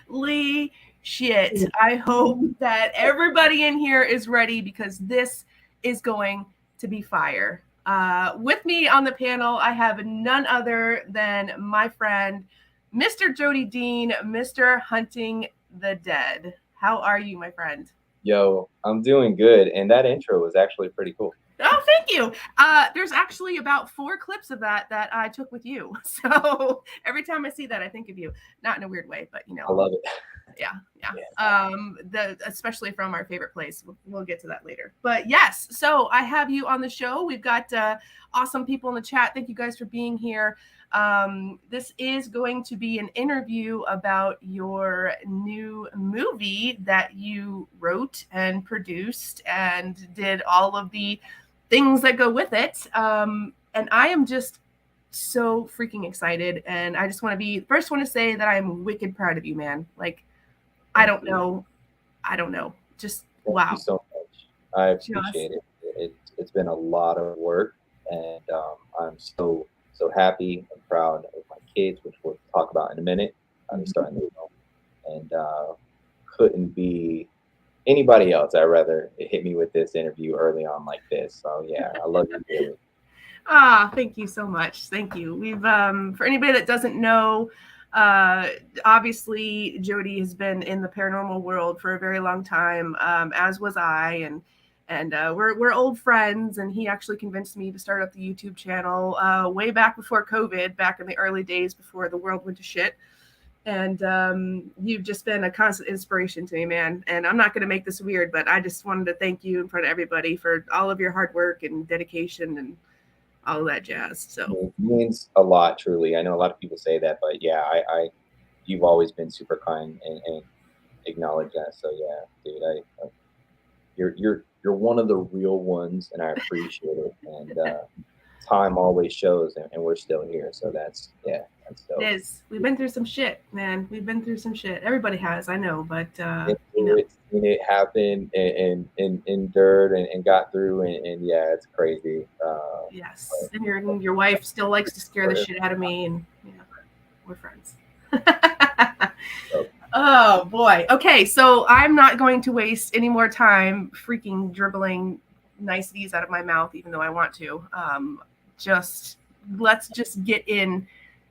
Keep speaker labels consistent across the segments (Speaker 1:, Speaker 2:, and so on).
Speaker 1: Holy shit. I hope that everybody in here is ready because this is going to be fire. With me on the panel, I have none other than my friend, Mr. Jody Dean, Mr. Hunting the Dead. How are you, my friend?
Speaker 2: Yo, I'm doing good, and that intro was actually pretty cool.
Speaker 1: Oh, thank you. There's actually about 4 clips of that I took with you. So every time I see that, I think of you. Not in a weird way, but
Speaker 2: I love it.
Speaker 1: yeah.
Speaker 2: Yeah.
Speaker 1: Especially from our favorite place. We'll get to that later. But yes, so I have you on the show. We've got awesome people in the chat. Thank you guys for being here. This is going to be an interview about your new movie that you wrote and produced and did all of the things that go with it. And I am just so freaking excited. And I just want to say that I'm wicked proud of you, man. Like, I don't know. Just
Speaker 2: Thank
Speaker 1: wow.
Speaker 2: you so much. I appreciate it. It's been a lot of work, and I'm so happy and proud of my kids, which we'll talk about in a minute. They're starting to know, and couldn't be anybody else. I'd rather it hit me with this interview early on like this. So yeah, I love you, David.
Speaker 1: Thank you so much. Thank you. We've for anybody that doesn't know, obviously Jody has been in the paranormal world for a very long time, as was I, and we're old friends. And he actually convinced me to start up the YouTube channel way back before COVID, back in the early days before the world went to shit. And you've just been a constant inspiration to me, man. And I'm not going to make this weird, but I just wanted to thank you in front of everybody for all of your hard work and dedication and all of that jazz. So
Speaker 2: It means a lot, truly. I know a lot of people say that, but yeah, you've always been super kind and acknowledge that. So yeah, dude, you're one of the real ones, and I appreciate it. And time always shows, and we're still here. So that's dope.
Speaker 1: it is. We've been through some shit, man. We've been through some shit. Everybody has, I know, but
Speaker 2: Seen it happen and endured and got through, and yeah, it's crazy.
Speaker 1: Yes, and your wife still likes to scare the shit out of me, and we're friends. Oh boy. Okay, so I'm not going to waste any more time freaking dribbling niceties out of my mouth, even though I want to. Let's just get in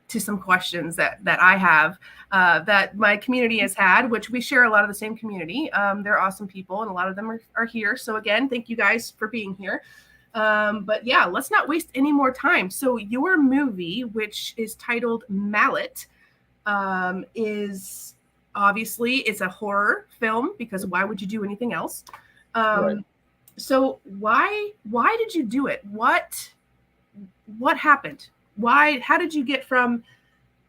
Speaker 1: to some questions that I have that my community has had, which we share a lot of the same community. They're awesome people, and a lot of them are here. So again, thank you guys for being here. But yeah, let's not waste any more time. So your movie, which is titled Mallet, is obviously it's a horror film because why would you do anything else?
Speaker 2: Right.
Speaker 1: So why did you do it? What happened? How did you get from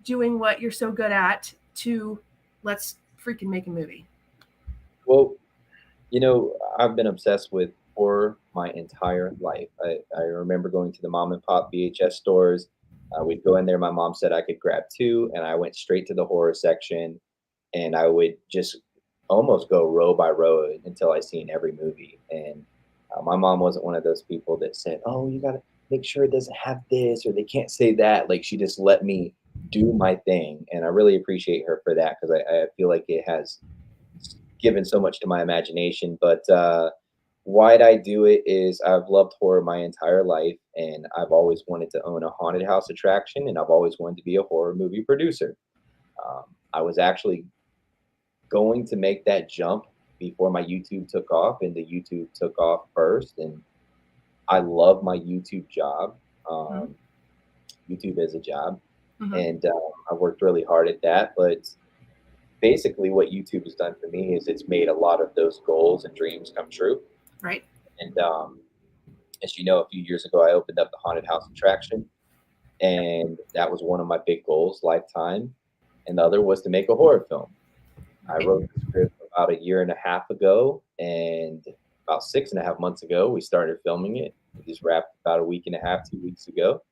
Speaker 1: doing what you're so good at to let's freaking make a movie?
Speaker 2: Well, I've been obsessed with horror my entire life. I remember going to the mom and pop VHS stores. We'd go in there. My mom said I could grab 2, and I went straight to the horror section, and I would just almost go row by row until I seen every movie. And my mom wasn't one of those people that said, "Oh, you gotta make sure it doesn't have this or they can't say that." Like she just let me do my thing, and I really appreciate her for that because I feel like it has given so much to my imagination. But why'd I do it is I've loved horror my entire life, and I've always wanted to own a haunted house attraction, and I've always wanted to be a horror movie producer. I was actually going to make that jump before my YouTube took off, and the YouTube took off first. And I love my YouTube job. YouTube is a job, and I worked really hard at that. But basically, what YouTube has done for me is it's made a lot of those goals and dreams come true.
Speaker 1: Right.
Speaker 2: And as you know, a few years ago, I opened up the haunted house attraction, and that was one of my big goals, lifetime. And the other was to make a horror film. I wrote the script about a year and a half ago, and about 6.5 months ago, we started filming it. We just wrapped about a week and a half, 2 weeks ago.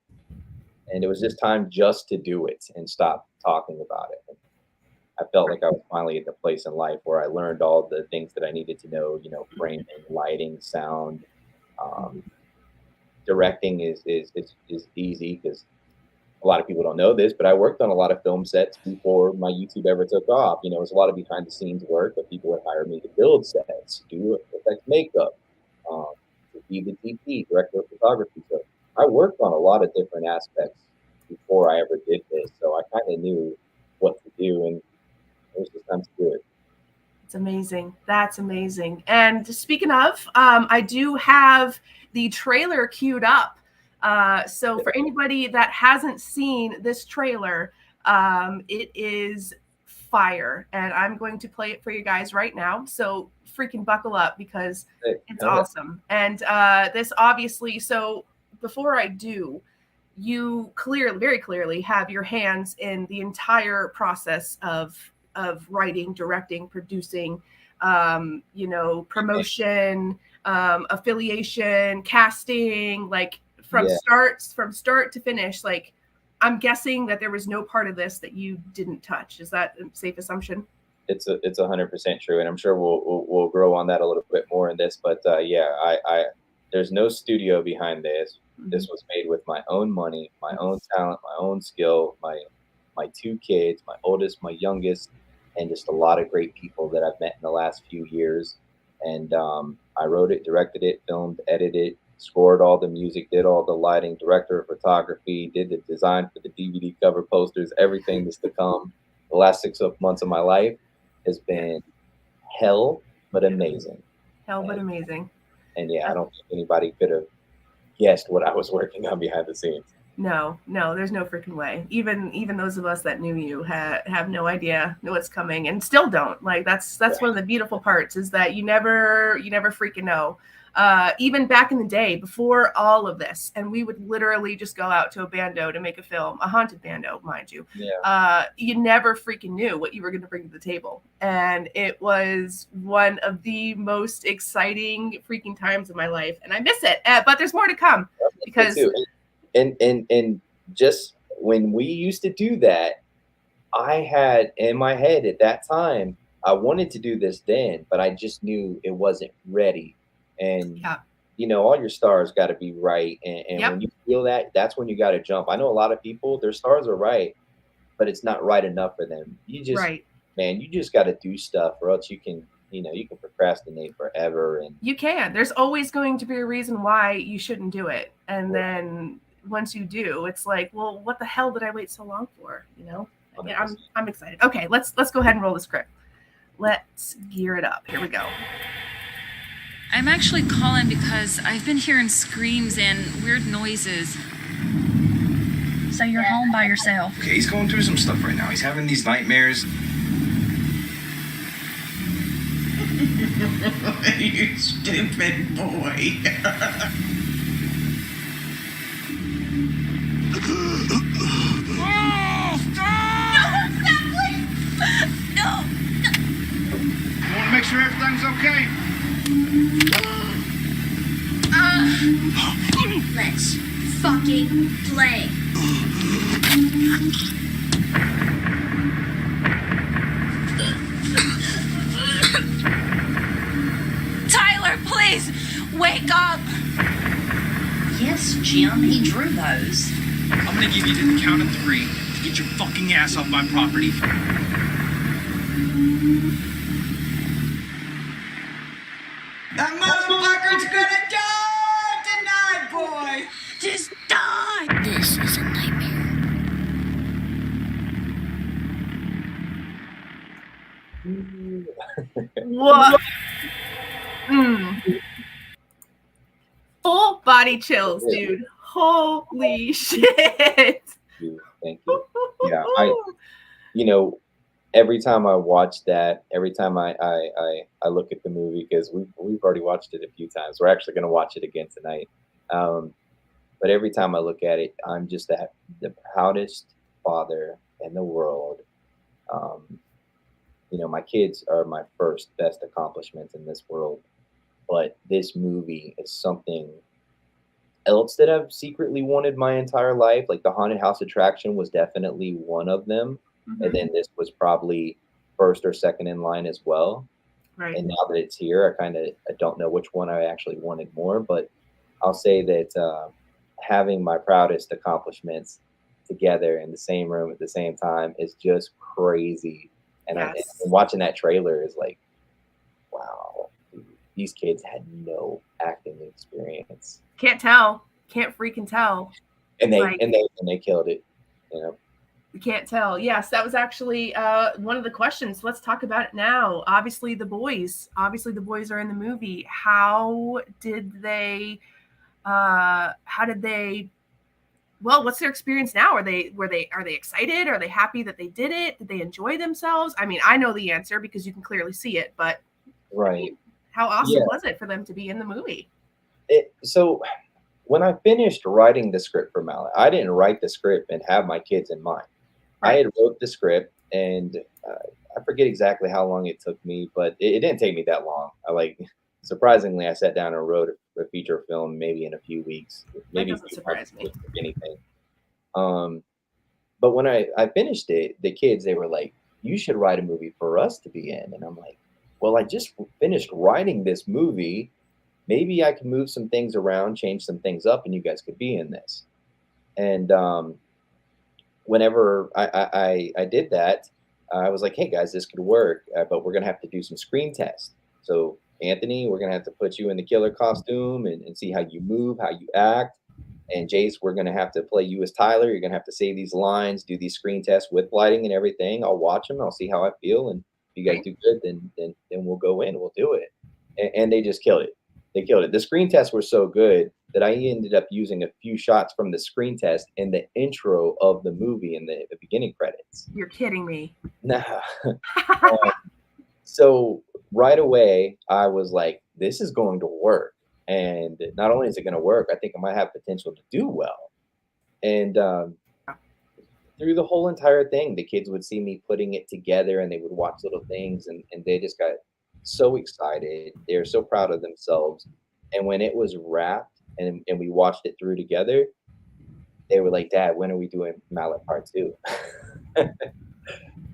Speaker 2: And it was just time just to do it and stop talking about it. And I felt like I was finally at the place in life where I learned all the things that I needed to know, framing, lighting, sound. Directing is easy because a lot of people don't know this, but I worked on a lot of film sets before my YouTube ever took off. You know, it was a lot of behind the scenes work, but people would hire me to build sets, do effects makeup, um, to be the DP, director of photography. So I worked on a lot of different aspects before I ever did this. So I kind of knew what to do, and it was just time to do it.
Speaker 1: It's amazing. That's amazing. And speaking of, I do have the trailer queued up. So for anybody that hasn't seen this trailer, it is fire. And I'm going to play it for you guys right now. So freaking buckle up because it's awesome. And this obviously, so before I do, you very clearly have your hands in the entire process of writing, directing, producing, promotion, affiliation, casting, like from start to finish. Like, I'm guessing that there was no part of this that you didn't touch. Is that a safe assumption?
Speaker 2: It's 100% true, and I'm sure we'll grow on that a little bit more in this. But I there's no studio behind this. Mm-hmm. This was made with my own money, my own talent, my own skill, my two kids, my oldest, my youngest, and just a lot of great people that I've met in the last few years. And I wrote it, directed it, filmed, edited, scored all the music, did all the lighting, director of photography, did the design for the DVD cover posters, everything that's to come. The last 6 months of my life has been hell, but amazing.
Speaker 1: Amazing.
Speaker 2: And yeah, I don't think anybody could have guessed what I was working on behind the scenes.
Speaker 1: No, there's no freaking way. Even those of us that knew you have no idea, know what's coming, and still don't. Like that's one of the beautiful parts is that you never freaking know. Even back in the day, before all of this, and we would literally just go out to a bando to make a film, a haunted bando, mind you.
Speaker 2: Yeah.
Speaker 1: You never freaking knew what you were going to bring to the table, and it was one of the most exciting freaking times of my life, and I miss it. But there's more to come because.
Speaker 2: And just when we used to do that, I had in my head at that time, I wanted to do this then, but I just knew it wasn't ready. And all your stars got to be right. And when you feel that, that's when you got to jump. I know a lot of people, their stars are right, but it's not right enough for them. You just, man, you just got to do stuff, or else you can procrastinate forever. And
Speaker 1: you can. There's always going to be a reason why you shouldn't do it. And then once you do, it's like, well, what the hell did I wait so long for? Yeah, I'm excited. Okay, let's go ahead and roll the script. Let's gear it up. Here we go.
Speaker 3: I'm actually calling because I've been hearing screams and weird noises.
Speaker 4: So you're home by yourself?
Speaker 5: Okay, he's going through some stuff right now. He's having these nightmares.
Speaker 6: You stupid boy.
Speaker 5: Oh, stop!
Speaker 3: No, stop, please! No!
Speaker 5: You want to make sure everything's okay?
Speaker 4: Let's fucking play.
Speaker 3: Tyler, please! Wake up!
Speaker 4: Yes, Jim, he drew those.
Speaker 5: I'm gonna give you to the count of 3 to get your fucking ass off my property.
Speaker 6: That motherfucker's gonna die tonight, boy!
Speaker 4: Just die! This is a nightmare.
Speaker 1: What? Full body chills, dude. Holy shit.
Speaker 2: Thank you. Yeah, every time I watch that, every time I look at the movie, because we've already watched it a few times. We're actually going to watch it again tonight. But every time I look at it, I'm just the proudest father in the world. My kids are my first best accomplishments in this world. But this movie is something else that I've secretly wanted my entire life. Like the haunted house attraction was definitely one of them. Mm-hmm. And then this was probably first or second in line as well.
Speaker 1: Right.
Speaker 2: And now that it's here, I don't know which one I actually wanted more, but I'll say that having my proudest accomplishments together in the same room at the same time is just crazy. And
Speaker 1: Yes.
Speaker 2: and watching that trailer is like, wow, these kids had no acting experience,
Speaker 1: Can't tell. Can't freaking tell.
Speaker 2: and
Speaker 1: Like-
Speaker 2: they killed it. You know,
Speaker 1: You can't tell. Yes, that was actually one of the questions. Let's talk about it now. Obviously, the boys are in the movie. How did they? Well, what's their experience now? Are they excited? Are they happy that they did it? Did they enjoy themselves? I mean, I know the answer because you can clearly see it. But
Speaker 2: right?
Speaker 1: how awesome
Speaker 2: Yeah.
Speaker 1: was it for them to be in the movie?
Speaker 2: So when I finished writing the script for Mallet, I didn't write the script and have my kids in mind. I had wrote the script, and I forget exactly how long it took me, but it didn't take me that long. Surprisingly, I sat down and wrote a feature film maybe in a few weeks, maybe
Speaker 1: That doesn't surprise me.
Speaker 2: if anything. But when I finished it, the kids, they were like, "You should write a movie for us to be in," and I'm like, "Well, I just finished writing this movie. Maybe I can move some things around, change some things up, and you guys could be in this." And whenever I did that, I was like, "Hey guys, this could work, but we're gonna have to do some screen tests. So Anthony, we're gonna have to put you in the killer costume and see how you move, how you act. And Jace, we're gonna have to play you as Tyler. You're gonna have to say these lines, do these screen tests with lighting and everything. I'll watch them. I'll see how I feel, and if you guys do good, then we'll go in. We'll do it." And they just killed it. They killed it. The screen tests were so good that I ended up using a few shots from the screen test in the intro of the movie in the beginning credits.
Speaker 1: You're kidding me.
Speaker 2: Nah. So right away, I was like, this is going to work. And not only is it going to work, I think I might have potential to do well. And through the whole entire thing, the kids would see me putting it together, and they would watch little things, and they just got so excited. They were so proud of themselves. And when it was wrapped and we watched it through together, they were like, "Dad, when are we doing Mallet Part 2?"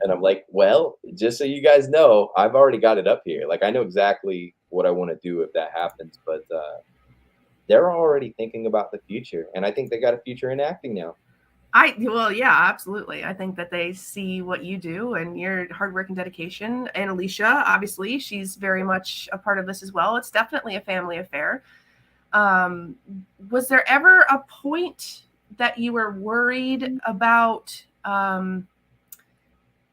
Speaker 2: And I'm like, "Well, just so you guys know, I've already got it up here. Like, I know exactly what I want to do if that happens." But they're already thinking about the future, and I think they got a future in acting now.
Speaker 1: Well, yeah, absolutely. I think that they see what you do and your hard work and dedication. And Alicia, obviously, she's very much a part of this as well. It's definitely a family affair. Was there ever a point that you were worried about?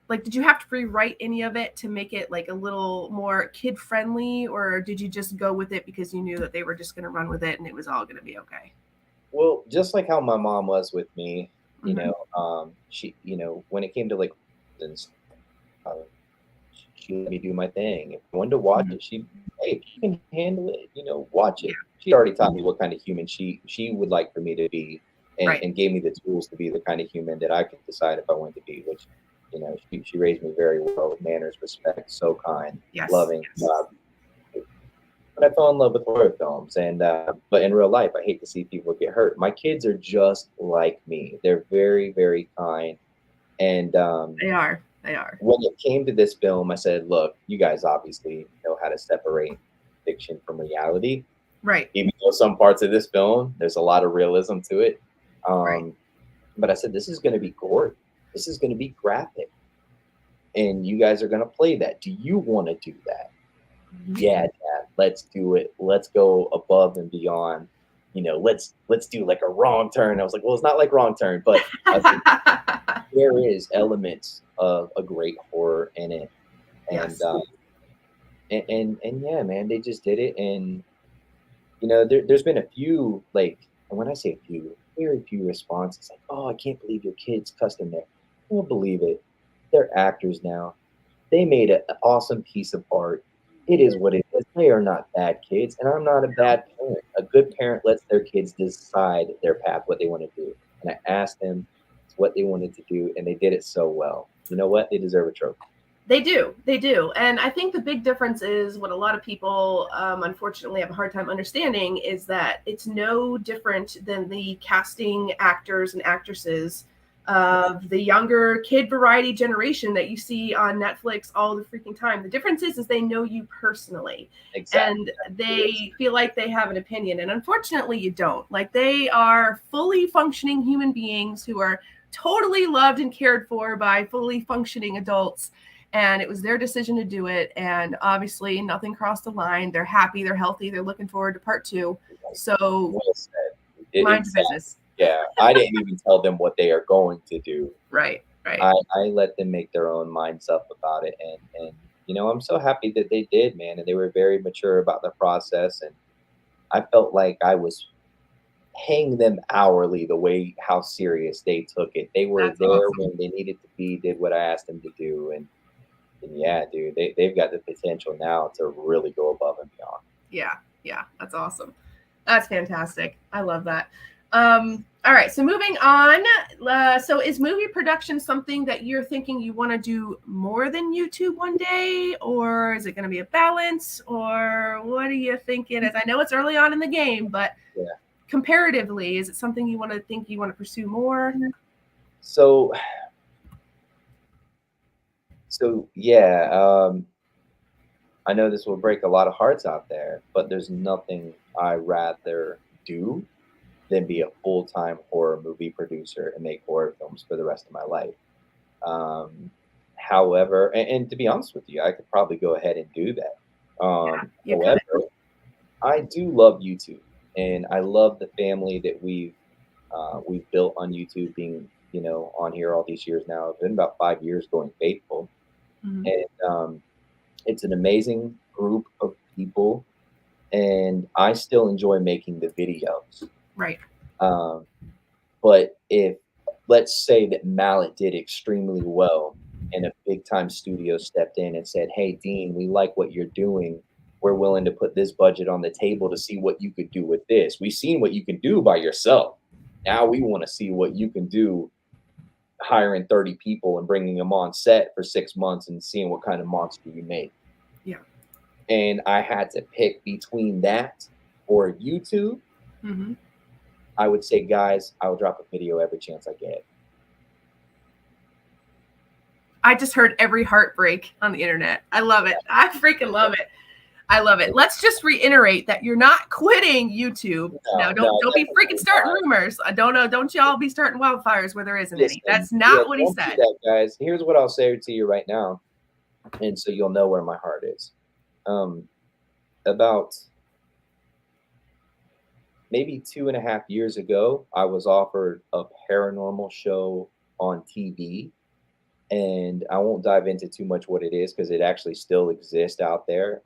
Speaker 1: Like, did you have to rewrite any of it to make it like a little more kid friendly, or did you just go with it because you knew that they were just going to run with it and it was all going to be okay?
Speaker 2: Well, just like how my mom was with me, you know, she, you know, when it came to like, uh, she let me do my thing. If I wanted to watch it, she, hey, if you can handle it, you know, watch it. She already taught me what kind of human she would like for me to be, and gave me the tools to be the kind of human that I could decide if I wanted to be, which, you know, she raised me very well with manners, respect, so kind, loving. But I fell in love with horror films, and but in real life, I hate to see people get hurt. My kids are just like me. They're very, very kind, and
Speaker 1: They are.
Speaker 2: When it came to this film, I said, "Look, you guys obviously know how to separate fiction from reality,
Speaker 1: right?
Speaker 2: Even though some parts of this film, there's a lot of realism to it." But I said, "This is going to be gory. This is going to be graphic, and you guys are going to play that. Do you want to do that?" "Yeah, Dad, let's do it. Let's go above and beyond. You know, let's do like a Wrong Turn." I was like, "Well, it's not like Wrong Turn, but there is elements of a great horror in it." And and yeah, man, they just did it. And you know, there's been a few, like, and when I say a few, very few responses like, "Oh, I can't believe your kids cussed in there." I don't believe it. They're actors now. They made an awesome piece of art. It is what it is. They are not bad kids, and I'm not a bad parent. A good parent lets their kids decide their path, what they want to do. And I asked them what they wanted to do, and they did it so well. You know what? They deserve a trophy.
Speaker 1: They do. And I think the big difference is what a lot of people unfortunately have a hard time understanding is that it's no different than the casting actors and actresses of the younger kid variety generation that you see on Netflix all the freaking time. The difference is they know you personally.
Speaker 2: Exactly.
Speaker 1: And they feel like they have an opinion. And unfortunately, you don't. Like, they are fully functioning human beings who are totally loved and cared for by fully functioning adults. And it was their decision to do it. And obviously nothing crossed the line. They're happy, they're healthy, they're looking forward to part 2. So
Speaker 2: Well said.
Speaker 1: mind your business.
Speaker 2: Yeah, I didn't even tell them what they are going to do.
Speaker 1: Right.
Speaker 2: I let them make their own minds up about it, and I'm so happy that they did, man, and they were very mature about the process, and I felt like I was paying them hourly the way how serious they took it. They were
Speaker 1: That's
Speaker 2: there
Speaker 1: awesome.
Speaker 2: when they needed to be, did what I asked them to do, and yeah, dude, they've got the potential now to really go above and beyond.
Speaker 1: Yeah, that's awesome. That's fantastic. I love that. All right, so moving on. So is movie production something that you're thinking you want to do more than YouTube one day, or is it going to be a balance, or what are you thinking? As I know it's early on in the game, but
Speaker 2: Yeah.
Speaker 1: comparatively, is it something you want to pursue more?
Speaker 2: So yeah, I know this will break a lot of hearts out there, but there's nothing I'd rather do than be a full-time horror movie producer and make horror films for the rest of my life. However, and to be honest with you, I could probably go ahead and do that.
Speaker 1: you
Speaker 2: However, I do love YouTube, and I love the family that we've built on YouTube, being on here all these years now. It's been about 5 years going faithful, and it's an amazing group of people, and I still enjoy making the videos.
Speaker 1: Right.
Speaker 2: But if, let's say that Mallet did extremely well and a big time studio stepped in and said, "Hey, Dean, we like what you're doing. We're willing to put this budget on the table to see what you could do with this. We've seen what you can do by yourself. Now we want to see what you can do hiring 30 people and bringing them on set for 6 months and seeing what kind of monster you make."
Speaker 1: Yeah.
Speaker 2: And I had to pick between that or YouTube. I would say, guys, I will drop a video every chance I get.
Speaker 1: I just heard every heartbreak on the internet. I love it. I freaking love it. I love it. Let's just reiterate that you're not quitting YouTube. Don't be freaking starting rumors. I don't know. Don't y'all be starting wildfires where there isn't any. That's not what he said.
Speaker 2: That, guys. Here's what I'll say to you right now, and so you'll know where my heart is. About maybe 2.5 years ago, I was offered a paranormal show on TV, and I won't dive into too much what it is because it actually still exists out there.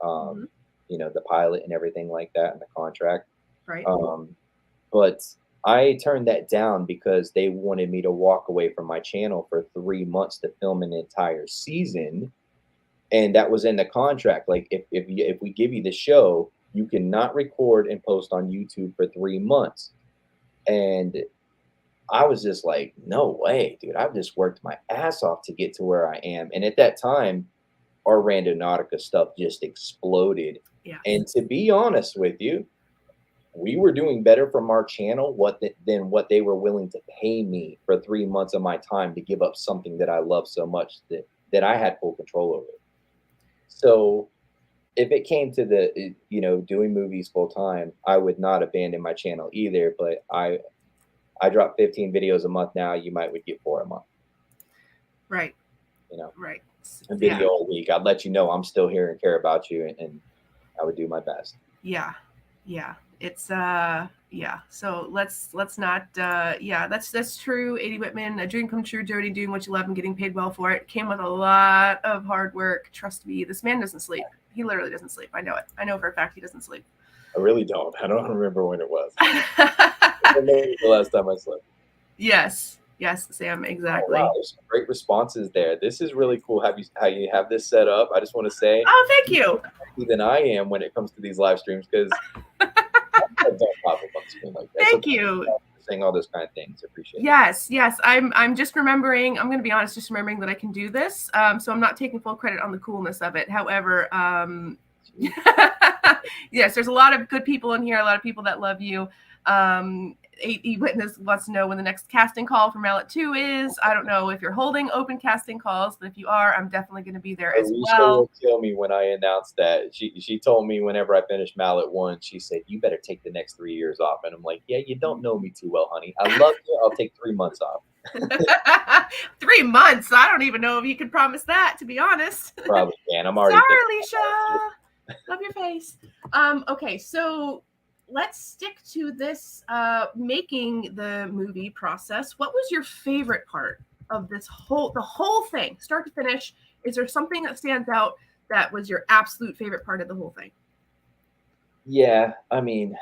Speaker 2: The pilot and everything like that, and the contract.
Speaker 1: Right.
Speaker 2: But I turned that down because they wanted me to walk away from my channel for 3 months to film an entire season, and that was in the contract. Like, if we give you the show, you cannot record and post on YouTube for 3 months. And I was just like, no way, dude. I've just worked my ass off to get to where I am. And at that time, our Randonautica stuff just exploded.
Speaker 1: Yeah.
Speaker 2: And to be honest with you, we were doing better from our channel than what they were willing to pay me for 3 months of my time to give up something that I love so much that I had full control over. So if it came to the, doing movies full time, I would not abandon my channel either. But I drop 15 videos a month now. You would get 4 a month.
Speaker 1: Right.
Speaker 2: Right. A video a week. I'd let you know I'm still here and care about you, and I would do my best.
Speaker 1: Yeah. It's So let's not. That's true. 80 Whitman, a dream come true. Jody, doing what you love and getting paid well for it. Came with a lot of hard work. Trust me, this man doesn't sleep. He literally doesn't sleep. I know it. I know for a fact he doesn't sleep.
Speaker 2: I really don't. I don't remember when it was. Maybe the last time I slept.
Speaker 1: Yes, Sam, exactly.
Speaker 2: Oh, wow, there's some great responses there. This is really cool. How you have this set up. I just want to say,
Speaker 1: oh, thank you.
Speaker 2: Than I am when it comes to these live streams, because I don't pop up on screen like that.
Speaker 1: Thank you.
Speaker 2: Saying all those kind of things. I appreciate it.
Speaker 1: Yes. I'm just remembering. I'm going to be honest, just remembering that I can do this. So I'm not taking full credit on the coolness of it. However, yes, there's a lot of good people in here. A lot of people that love you. Witness wants to know when the next casting call for Mallet 2 is. I don't know if you're holding open casting calls, but if you are, I'm definitely going to be there as well.
Speaker 2: Will kill me when I announced that. She told me whenever I finished Mallet 1, she said, "You better take the next 3 years off." And I'm like, "Yeah, you don't know me too well, honey. I love you. I'll take 3 months off."
Speaker 1: 3 months. I don't even know if you can promise that, to be honest.
Speaker 2: Probably can. I'm already
Speaker 1: Sorry,
Speaker 2: thinking
Speaker 1: Alicia. Love your face. Okay, so let's stick to this making the movie process. What was your favorite part of the whole thing, start to finish? Is there something that stands out that was your absolute favorite part of the whole thing?
Speaker 2: Yeah, I mean,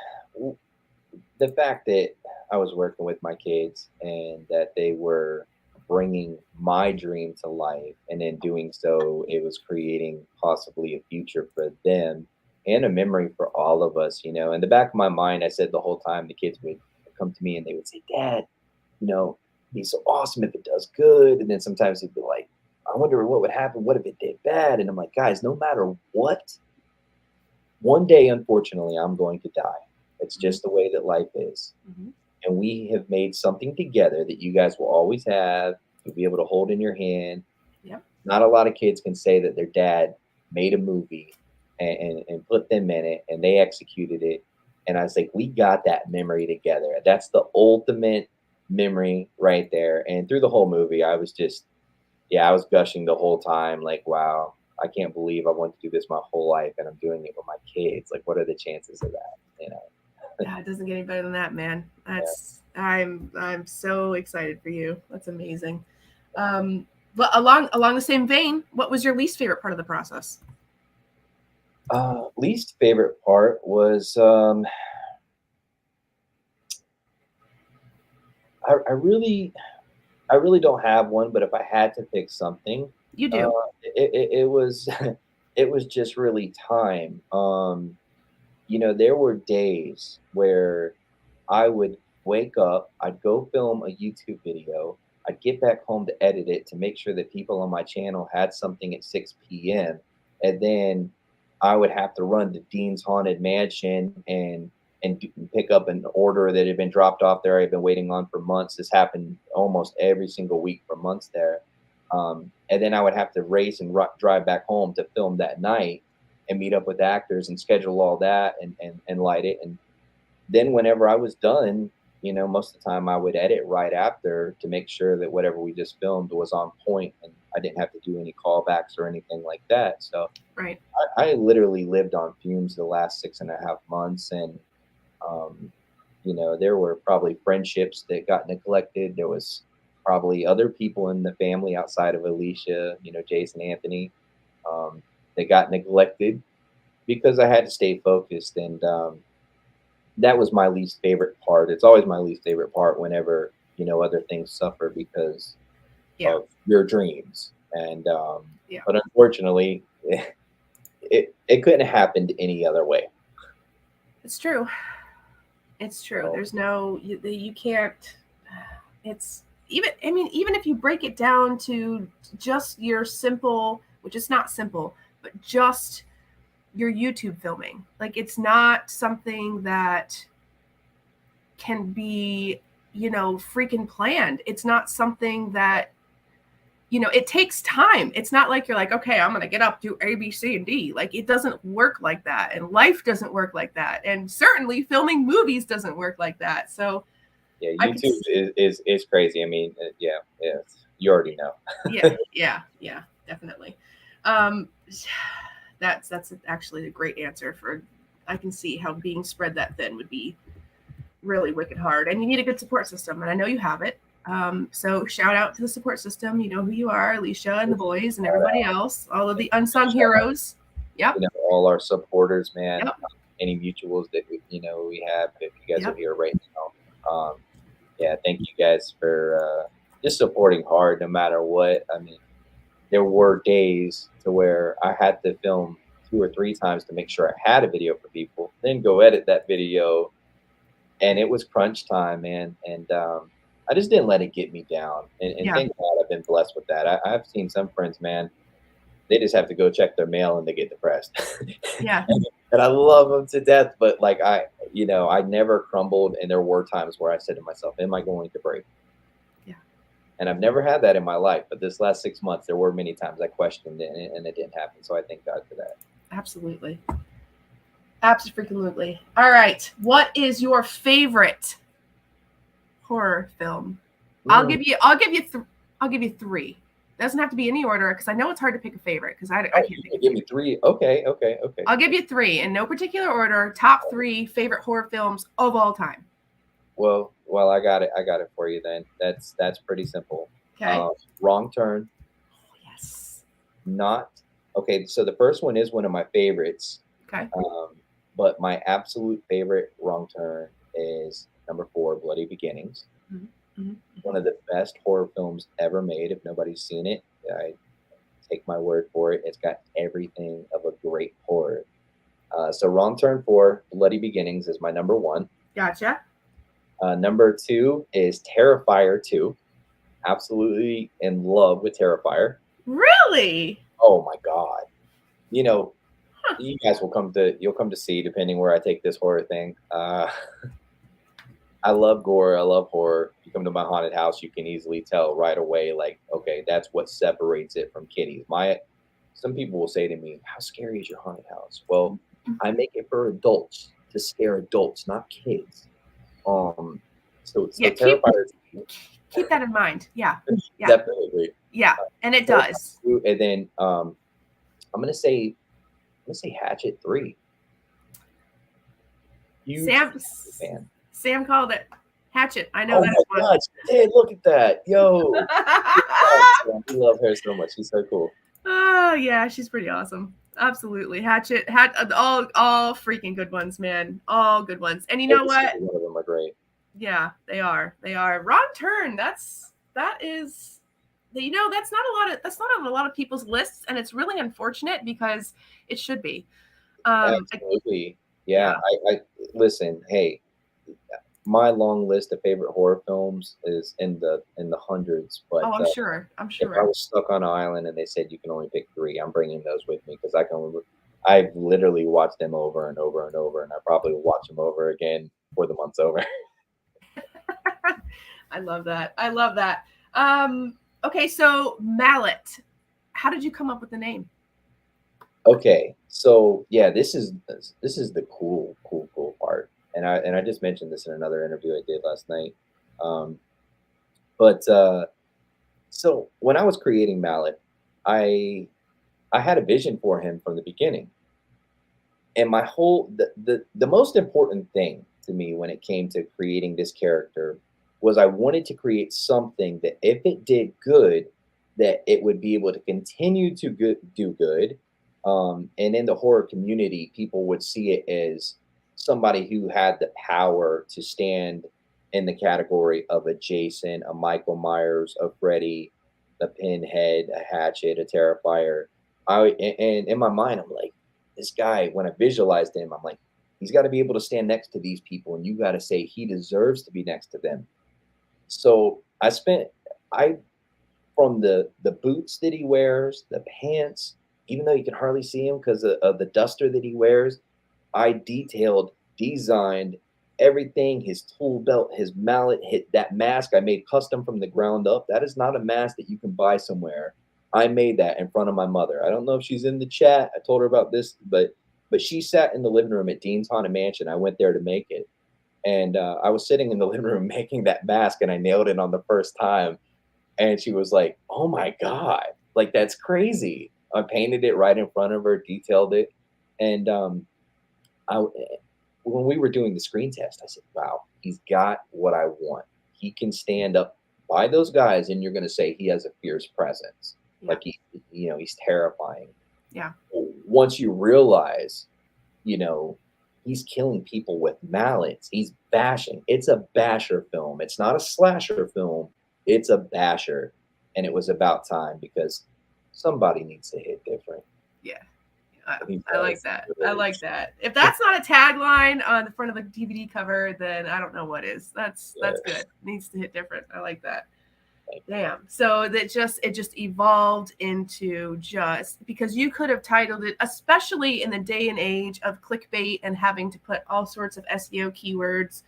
Speaker 2: the fact that I was working with my kids and that they were bringing my dream to life, and in doing so, it was creating possibly a future for them and a memory for all of us. In the back of my mind, I said the whole time the kids would come to me and they would say, "Dad, you know, it'd be so awesome if it does good." And then sometimes they'd be like, "I wonder what would happen. What if it did bad?" And I'm like, guys, no matter what, one day, unfortunately, I'm going to die. It's just the way that life is.
Speaker 1: Mhm.
Speaker 2: And we have made something together that you guys will always have. You'll be able to hold in your hand.
Speaker 1: Yep.
Speaker 2: Not a lot of kids can say that their dad made a movie and put them in it and they executed it. And I was like, we got that memory together. That's the ultimate memory right there. And through the whole movie, I was just, yeah, I was gushing the whole time. Like, wow, I can't believe I wanted to do this my whole life and I'm doing it with my kids. Like, what are the chances of that?
Speaker 1: Yeah, it doesn't get any better than that, man.
Speaker 2: Yeah.
Speaker 1: I'm so excited for you. That's amazing. But along the same vein, what was your least favorite part of the process?
Speaker 2: Least favorite part was I really don't have one, but if I had to pick something,
Speaker 1: You do.
Speaker 2: it was it was just really time. There were days where I would wake up, I'd go film a YouTube video, I'd get back home to edit it to make sure that people on my channel had something at 6 p.m. And then I would have to run to Dean's Haunted Mansion and pick up an order that had been dropped off there. I've been waiting on for months. This happened almost every single week for months there. And then I would have to race and drive back home to film that night and meet up with actors and schedule all that and light it. And then whenever I was done, most of the time I would edit right after to make sure that whatever we just filmed was on point and I didn't have to do any callbacks or anything like that. So
Speaker 1: Right.
Speaker 2: I literally lived on fumes the last 6.5 months. And, there were probably friendships that got neglected. There was probably other people in the family outside of Alicia, Jason, Anthony, that got neglected because I had to stay focused. And, that was my least favorite part. It's always my least favorite part whenever, other things suffer because
Speaker 1: Yeah.
Speaker 2: of your dreams. And,
Speaker 1: Yeah.
Speaker 2: but unfortunately, it couldn't have happened any other way.
Speaker 1: It's true. It's true.
Speaker 2: So,
Speaker 1: There's no, you can't, it's even, I mean, even if you break it down to just your simple, which is not simple, but just your YouTube filming, like it's not something that can be, freaking planned. It's not something that, it takes time. It's not like you're like, okay, I'm going to get up, do A, B, C, and D. Like it doesn't work like that. And life doesn't work like that. And certainly filming movies doesn't work like that. So
Speaker 2: yeah, YouTube is crazy. I mean, yeah, you already know.
Speaker 1: yeah, definitely. That's actually a great answer for, I can see how being spread that thin would be really wicked hard. And you need a good support system. And I know you have it. So shout out to the support system. You know who you are, Alicia and the boys and everybody else, all of the unsung heroes. Yep.
Speaker 2: All our supporters, man.
Speaker 1: Yep.
Speaker 2: Any mutuals that we have, if you guys
Speaker 1: Yep.
Speaker 2: are here right now. Yeah, thank you guys for just supporting hard no matter what. I mean, there were days to where I had to film 2 or 3 times to make sure I had a video for people, then go edit that video. And it was crunch time, man. And I just didn't let it get me down. And
Speaker 1: Yeah.
Speaker 2: thank God I've been blessed with that. I've seen some friends, man, they just have to go check their mail and they get depressed.
Speaker 1: Yeah.
Speaker 2: And I love them to death. But like I never crumbled. And there were times where I said to myself, am I going to break?
Speaker 1: Yeah.
Speaker 2: And I've never had that in my life. But this last 6 months, there were many times I questioned it and it didn't happen. So I thank God for that.
Speaker 1: Absolutely. Absolutely. All right. What is your favorite horror film I'll give you three. Doesn't have to be any order because I know it's hard to pick a favorite because I can't
Speaker 2: give me three. Okay.
Speaker 1: I'll give you three in no particular order. Top three favorite horror films of all time.
Speaker 2: Well, I got it for you then. That's pretty simple.
Speaker 1: Okay.
Speaker 2: Wrong Turn.
Speaker 1: Yes.
Speaker 2: Not okay. So the first one is one of my favorites.
Speaker 1: Okay.
Speaker 2: But my absolute favorite Wrong Turn is number 4, Bloody Beginnings.
Speaker 1: Mm-hmm.
Speaker 2: One of the best horror films ever made. If nobody's seen it, I take my word for it. It's got everything of a great horror. So Wrong Turn 4, Bloody Beginnings is my number 1.
Speaker 1: Gotcha.
Speaker 2: Number 2 is Terrifier 2. Absolutely in love with Terrifier.
Speaker 1: Really?
Speaker 2: Oh my God. You know, you guys you'll come to see depending where I take this horror thing. I love gore. I love horror. If you come to my haunted house, you can easily tell right away, like, okay, that's what separates it from kitties. Some people will say to me, how scary is your haunted house? Well, I make it for adults to scare adults, not kids. So
Speaker 1: yeah,
Speaker 2: Terrifier.
Speaker 1: Keep that in mind. Yeah.
Speaker 2: Definitely.
Speaker 1: Yeah, and it does.
Speaker 2: And then I'm gonna say Hatchet 3.
Speaker 1: Sam called it Hatchet. I know
Speaker 2: oh
Speaker 1: that.
Speaker 2: Oh my gosh! Hey, look at that, yo! I love her so much. She's so cool.
Speaker 1: Oh yeah, she's pretty awesome. Absolutely, Hatchet. All freaking good ones, man. All good ones. And you know what?
Speaker 2: One of them are great.
Speaker 1: Yeah, they are. Wrong Turn. That is. That's not on a lot of people's lists, and it's really unfortunate because it should be.
Speaker 2: Absolutely. Yeah. I listen. Hey, my long list of favorite horror films is in the hundreds. But
Speaker 1: I'm sure.
Speaker 2: If I was stuck on an island and they said you can only pick 3, I'm bringing those with me because I've literally watched them over and over and over, and I probably will watch them over again before the month's over.
Speaker 1: I love that. Okay, so Mallet, how did you come up with the name?
Speaker 2: Okay, so yeah, this is the cool part, and I just mentioned this in another interview I did last night. So when I was creating Mallet, I had a vision for him from the beginning, and the most important thing to me when it came to creating this character was I wanted to create something that if it did good, that it would be able to continue to do good. And in the horror community, people would see it as somebody who had the power to stand in the category of a Jason, a Michael Myers, a Freddy, a Pinhead, a Hatchet, a Terrifier. And in my mind, I'm like, this guy, when I visualized him, I'm like, he's got to be able to stand next to these people, and you got to say he deserves to be next to them. So from the boots that he wears, the pants, even though you can hardly see him because of the duster that he wears, I designed everything, his tool belt, his mallet, that mask I made custom from the ground up. That is not a mask that you can buy somewhere. I made that in front of my mother. I don't know if she's in the chat. I told her about this, but she sat in the living room at Dean's Haunted Mansion. I went there to make it. And I was sitting in the living room making that mask, and I nailed it on the first time. And she was like, oh my God, like, that's crazy. I painted it right in front of her, detailed it. And when we were doing the screen test, I said, wow, he's got what I want. He can stand up by those guys, and you're going to say he has a fierce presence. Yeah. Like, he's terrifying.
Speaker 1: Yeah.
Speaker 2: Once you realize, he's killing people with mallets. He's bashing. It's a basher film. It's not a slasher film. It's a basher. And it was about time because somebody needs to hit different.
Speaker 1: Yeah. I like that. I like that. If that's not a tagline on the front of the DVD cover, then I don't know what is. That's good. It needs to hit different. I like that. Damn. So it just evolved into just because you could have titled it, especially in the day and age of clickbait and having to put all sorts of SEO keywords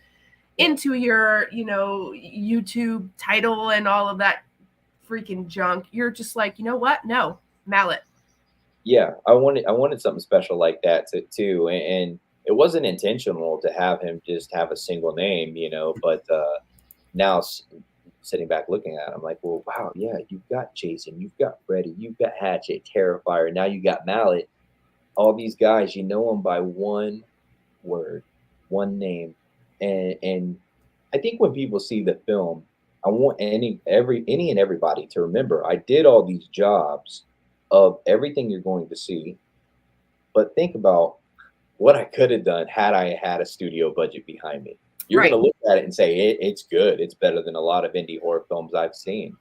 Speaker 1: into your, YouTube title and all of that freaking junk. You're just like, you know what? No, Mallet.
Speaker 2: Yeah, I wanted something special like that too, and it wasn't intentional to have him just have a single name, but now sitting back looking at it. I'm like, well, wow, yeah, you've got Jason, you've got Freddy, you've got Hatchet, Terrifier, now you got Mallet. All these guys, you know them by one word, one name. And I think when people see the film, I want any and everybody to remember I did all these jobs of everything you're going to see. But think about what I could have done had I had a studio budget behind me. You're
Speaker 1: Right.
Speaker 2: going to look at it and say it's good. It's better than a lot of indie horror films I've seen.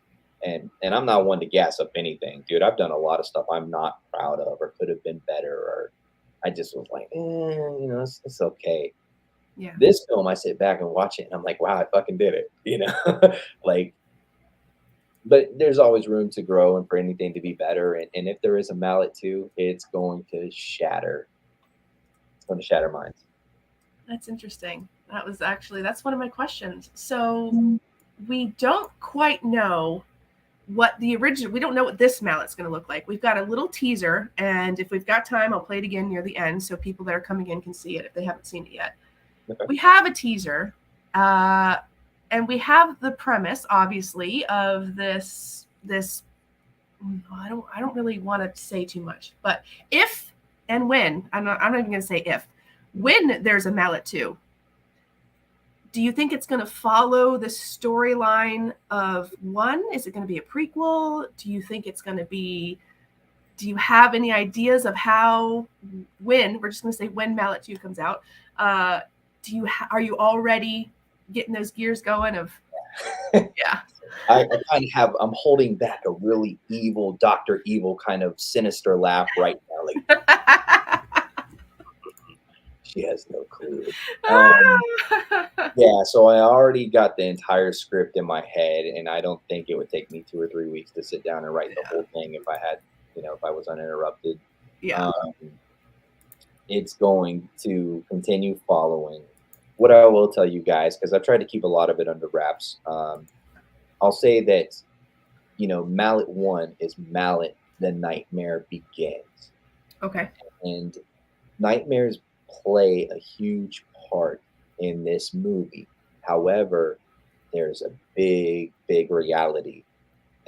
Speaker 2: And I'm not one to gas up anything, dude. I've done a lot of stuff I'm not proud of or could have been better, or I just was like, you know, it's okay.
Speaker 1: Yeah.
Speaker 2: This film, I sit back and watch it, and I'm like, wow, I fucking did it, you know, like. But there's always room to grow and for anything to be better. And if there is a Mallet 2, it's going to shatter. It's going to shatter minds.
Speaker 1: That's interesting. That's one of my questions. So we don't quite know what we don't know what this Mallet's going to look like. We've got a little teaser, and if we've got time, I'll play it again near the end so people that are coming in can see it if they haven't seen it yet.
Speaker 2: Okay.
Speaker 1: We have a teaser, and we have the premise, obviously, of this. I don't really want to say too much, but if and when, I'm not even going to say if, when there's a Mallet 2, do you think it's going to follow the storyline of 1? Is it going to be a prequel? Do you think it's going to be, do you have any ideas of how, when, we're just going to say when Mallet 2 comes out, are you already getting those gears going of, yeah.
Speaker 2: I kind of I'm holding back a really evil, Dr. Evil kind of sinister laugh right now. Like, she has no clue. Yeah, so I already got the entire script in my head, and I don't think it would take me 2 or 3 weeks to sit down and write the whole thing if I had, if I was uninterrupted.
Speaker 1: Yeah.
Speaker 2: It's going to continue following. What I will tell you guys, because I've tried to keep a lot of it under wraps, I'll say that, Mallet 1 is Mallet, the Nightmare Begins.
Speaker 1: Okay.
Speaker 2: And nightmares play a huge part in this movie. However, there's a big, big reality.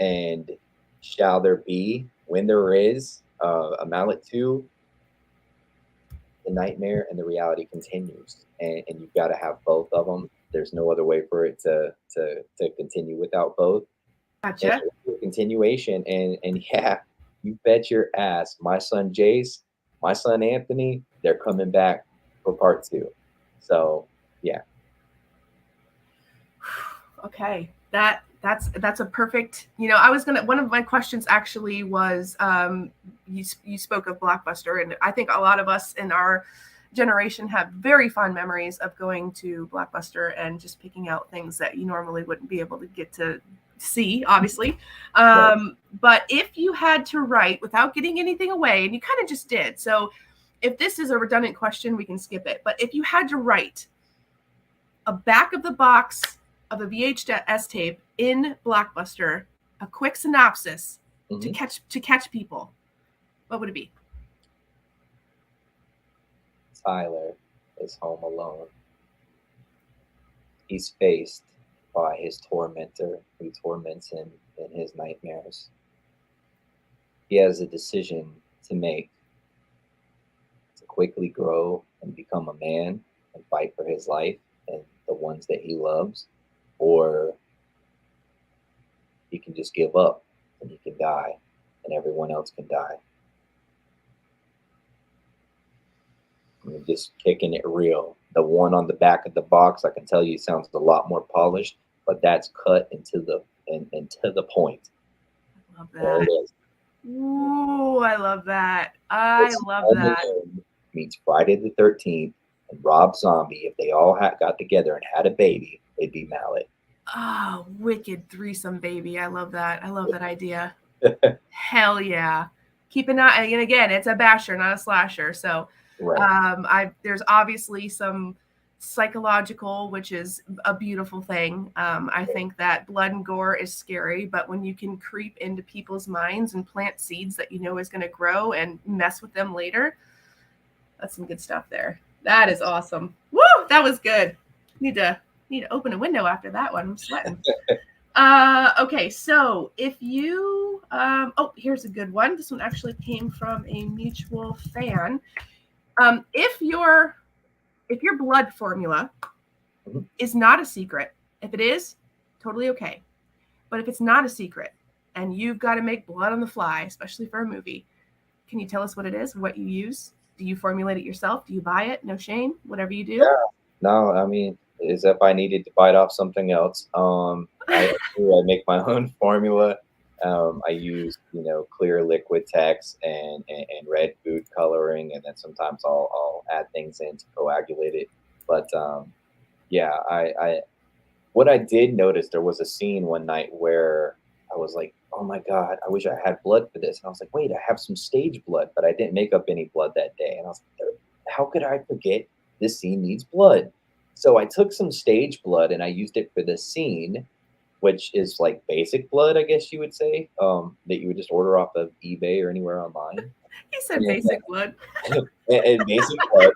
Speaker 2: And shall there be, when there is a Mallet 2, the nightmare and the reality continues. And you've got to have both of them. There's no other way for it to continue without both.
Speaker 1: Gotcha.
Speaker 2: Continuation. And yeah, you bet your ass, my son Jace, my son Anthony, they're coming back for part 2. So yeah.
Speaker 1: Okay. That's a perfect, one of my questions actually was, you spoke of Blockbuster, and I think a lot of us in our generation have very fond memories of going to Blockbuster and just picking out things that you normally wouldn't be able to get to see, obviously. But if you had to write, without getting anything away, and you kind of just did, so if this is a redundant question, we can skip it. But if you had to write a back of the box of a VHS tape in Blockbuster, a quick synopsis to catch people, what would it be?
Speaker 2: Tyler is home alone. He's faced by his tormentor who torments him in his nightmares. He has a decision to make: to quickly grow and become a man and fight for his life and the ones that he loves, or he can just give up and he can die and everyone else can die. I'm just kicking it real. The one on the back of the box, I can tell you, sounds a lot more polished, but that's cut into the point.
Speaker 1: I love
Speaker 2: There it
Speaker 1: that.
Speaker 2: is.
Speaker 1: Ooh, I love that. I love that.
Speaker 2: Meets Friday the 13th and Rob Zombie. If they all got together and had a baby, they'd be Mallet.
Speaker 1: Oh, wicked threesome baby. I love that. I love that idea. Hell yeah. Keep an eye. And again, it's a basher, not a slasher. So
Speaker 2: Right.
Speaker 1: there's obviously some psychological, which is a beautiful thing. I think that blood and gore is scary, but when you can creep into people's minds and plant seeds that is going to grow and mess with them later, that's some good stuff there. That is awesome. Woo, that was good. Need to open a window after that one. I'm sweating. Okay, so if you here's a good one. This one actually came from a mutual fan. If your blood formula is not a secret, if it is, totally okay. But if it's not a secret and you've got to make blood on the fly, especially for a movie, can you tell us what it is, what you use? Do you formulate it yourself? Do you buy it? No shame, whatever you do.
Speaker 2: Yeah. No, I mean, as if I needed to bite off something else. I make my own formula. I use, clear liquid text and red food coloring, and then sometimes I'll add things in to coagulate it. But yeah, I what I did notice, there was a scene one night where I was like, oh my God, I wish I had blood for this. And I was like, wait, I have some stage blood, but I didn't make up any blood that day. And I was like, how could I forget this scene needs blood? So I took some stage blood and I used it for this scene, which is like basic blood, I guess you would say, that you would just order off of eBay or anywhere online.
Speaker 1: He said basic blood.
Speaker 2: and basic blood.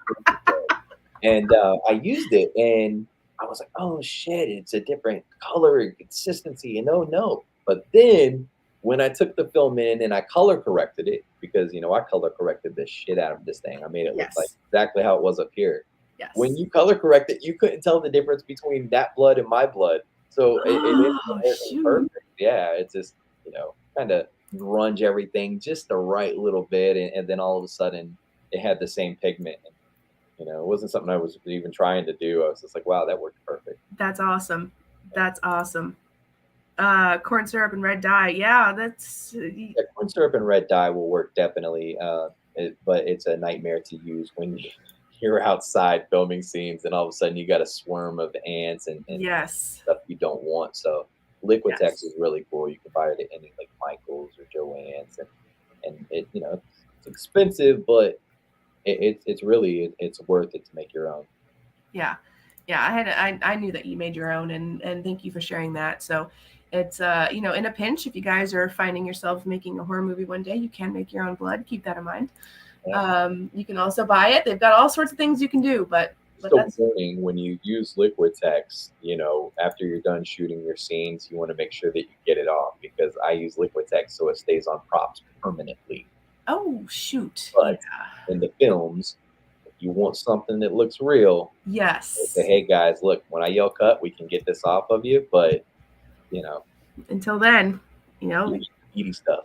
Speaker 2: And I used it and I was like, oh shit, it's a different color and consistency. And oh no. But then when I took the film in and I color corrected it, because I color corrected the shit out of this thing. I made it look like exactly how it was up here.
Speaker 1: Yes.
Speaker 2: When you color correct it, you couldn't tell the difference between that blood and my blood. So it perfect. Yeah, it's just, kind of grunge everything just the right little bit. And then all of a sudden it had the same pigment. It wasn't something I was even trying to do. I was just like, wow, that worked perfect.
Speaker 1: That's awesome. That's awesome. Corn syrup and red dye. Yeah, that's...
Speaker 2: Yeah, corn syrup and red dye will work definitely. But it's a nightmare to use when you're outside filming scenes and all of a sudden you got a swarm of ants and stuff you don't want. So Liquitex is really cool. You can buy it at any like Michael's or Joann's, and it it's expensive, but it's really worth it to make your own.
Speaker 1: Yeah, I knew that you made your own, and thank you for sharing that. So it's in a pinch, if you guys are finding yourself making a horror movie one day, you can make your own blood. Keep that in mind. Yeah. You can also buy it. They've got all sorts of things you can do, but
Speaker 2: that's warning, when you use Liquitex, after you're done shooting your scenes, you want to make sure that you get it off, because I use Liquitex so it stays on props permanently.
Speaker 1: Oh shoot!
Speaker 2: But in the films, if you want something that looks real, say, hey guys, look, when I yell cut, we can get this off of you, but
Speaker 1: until then,
Speaker 2: eating stuff.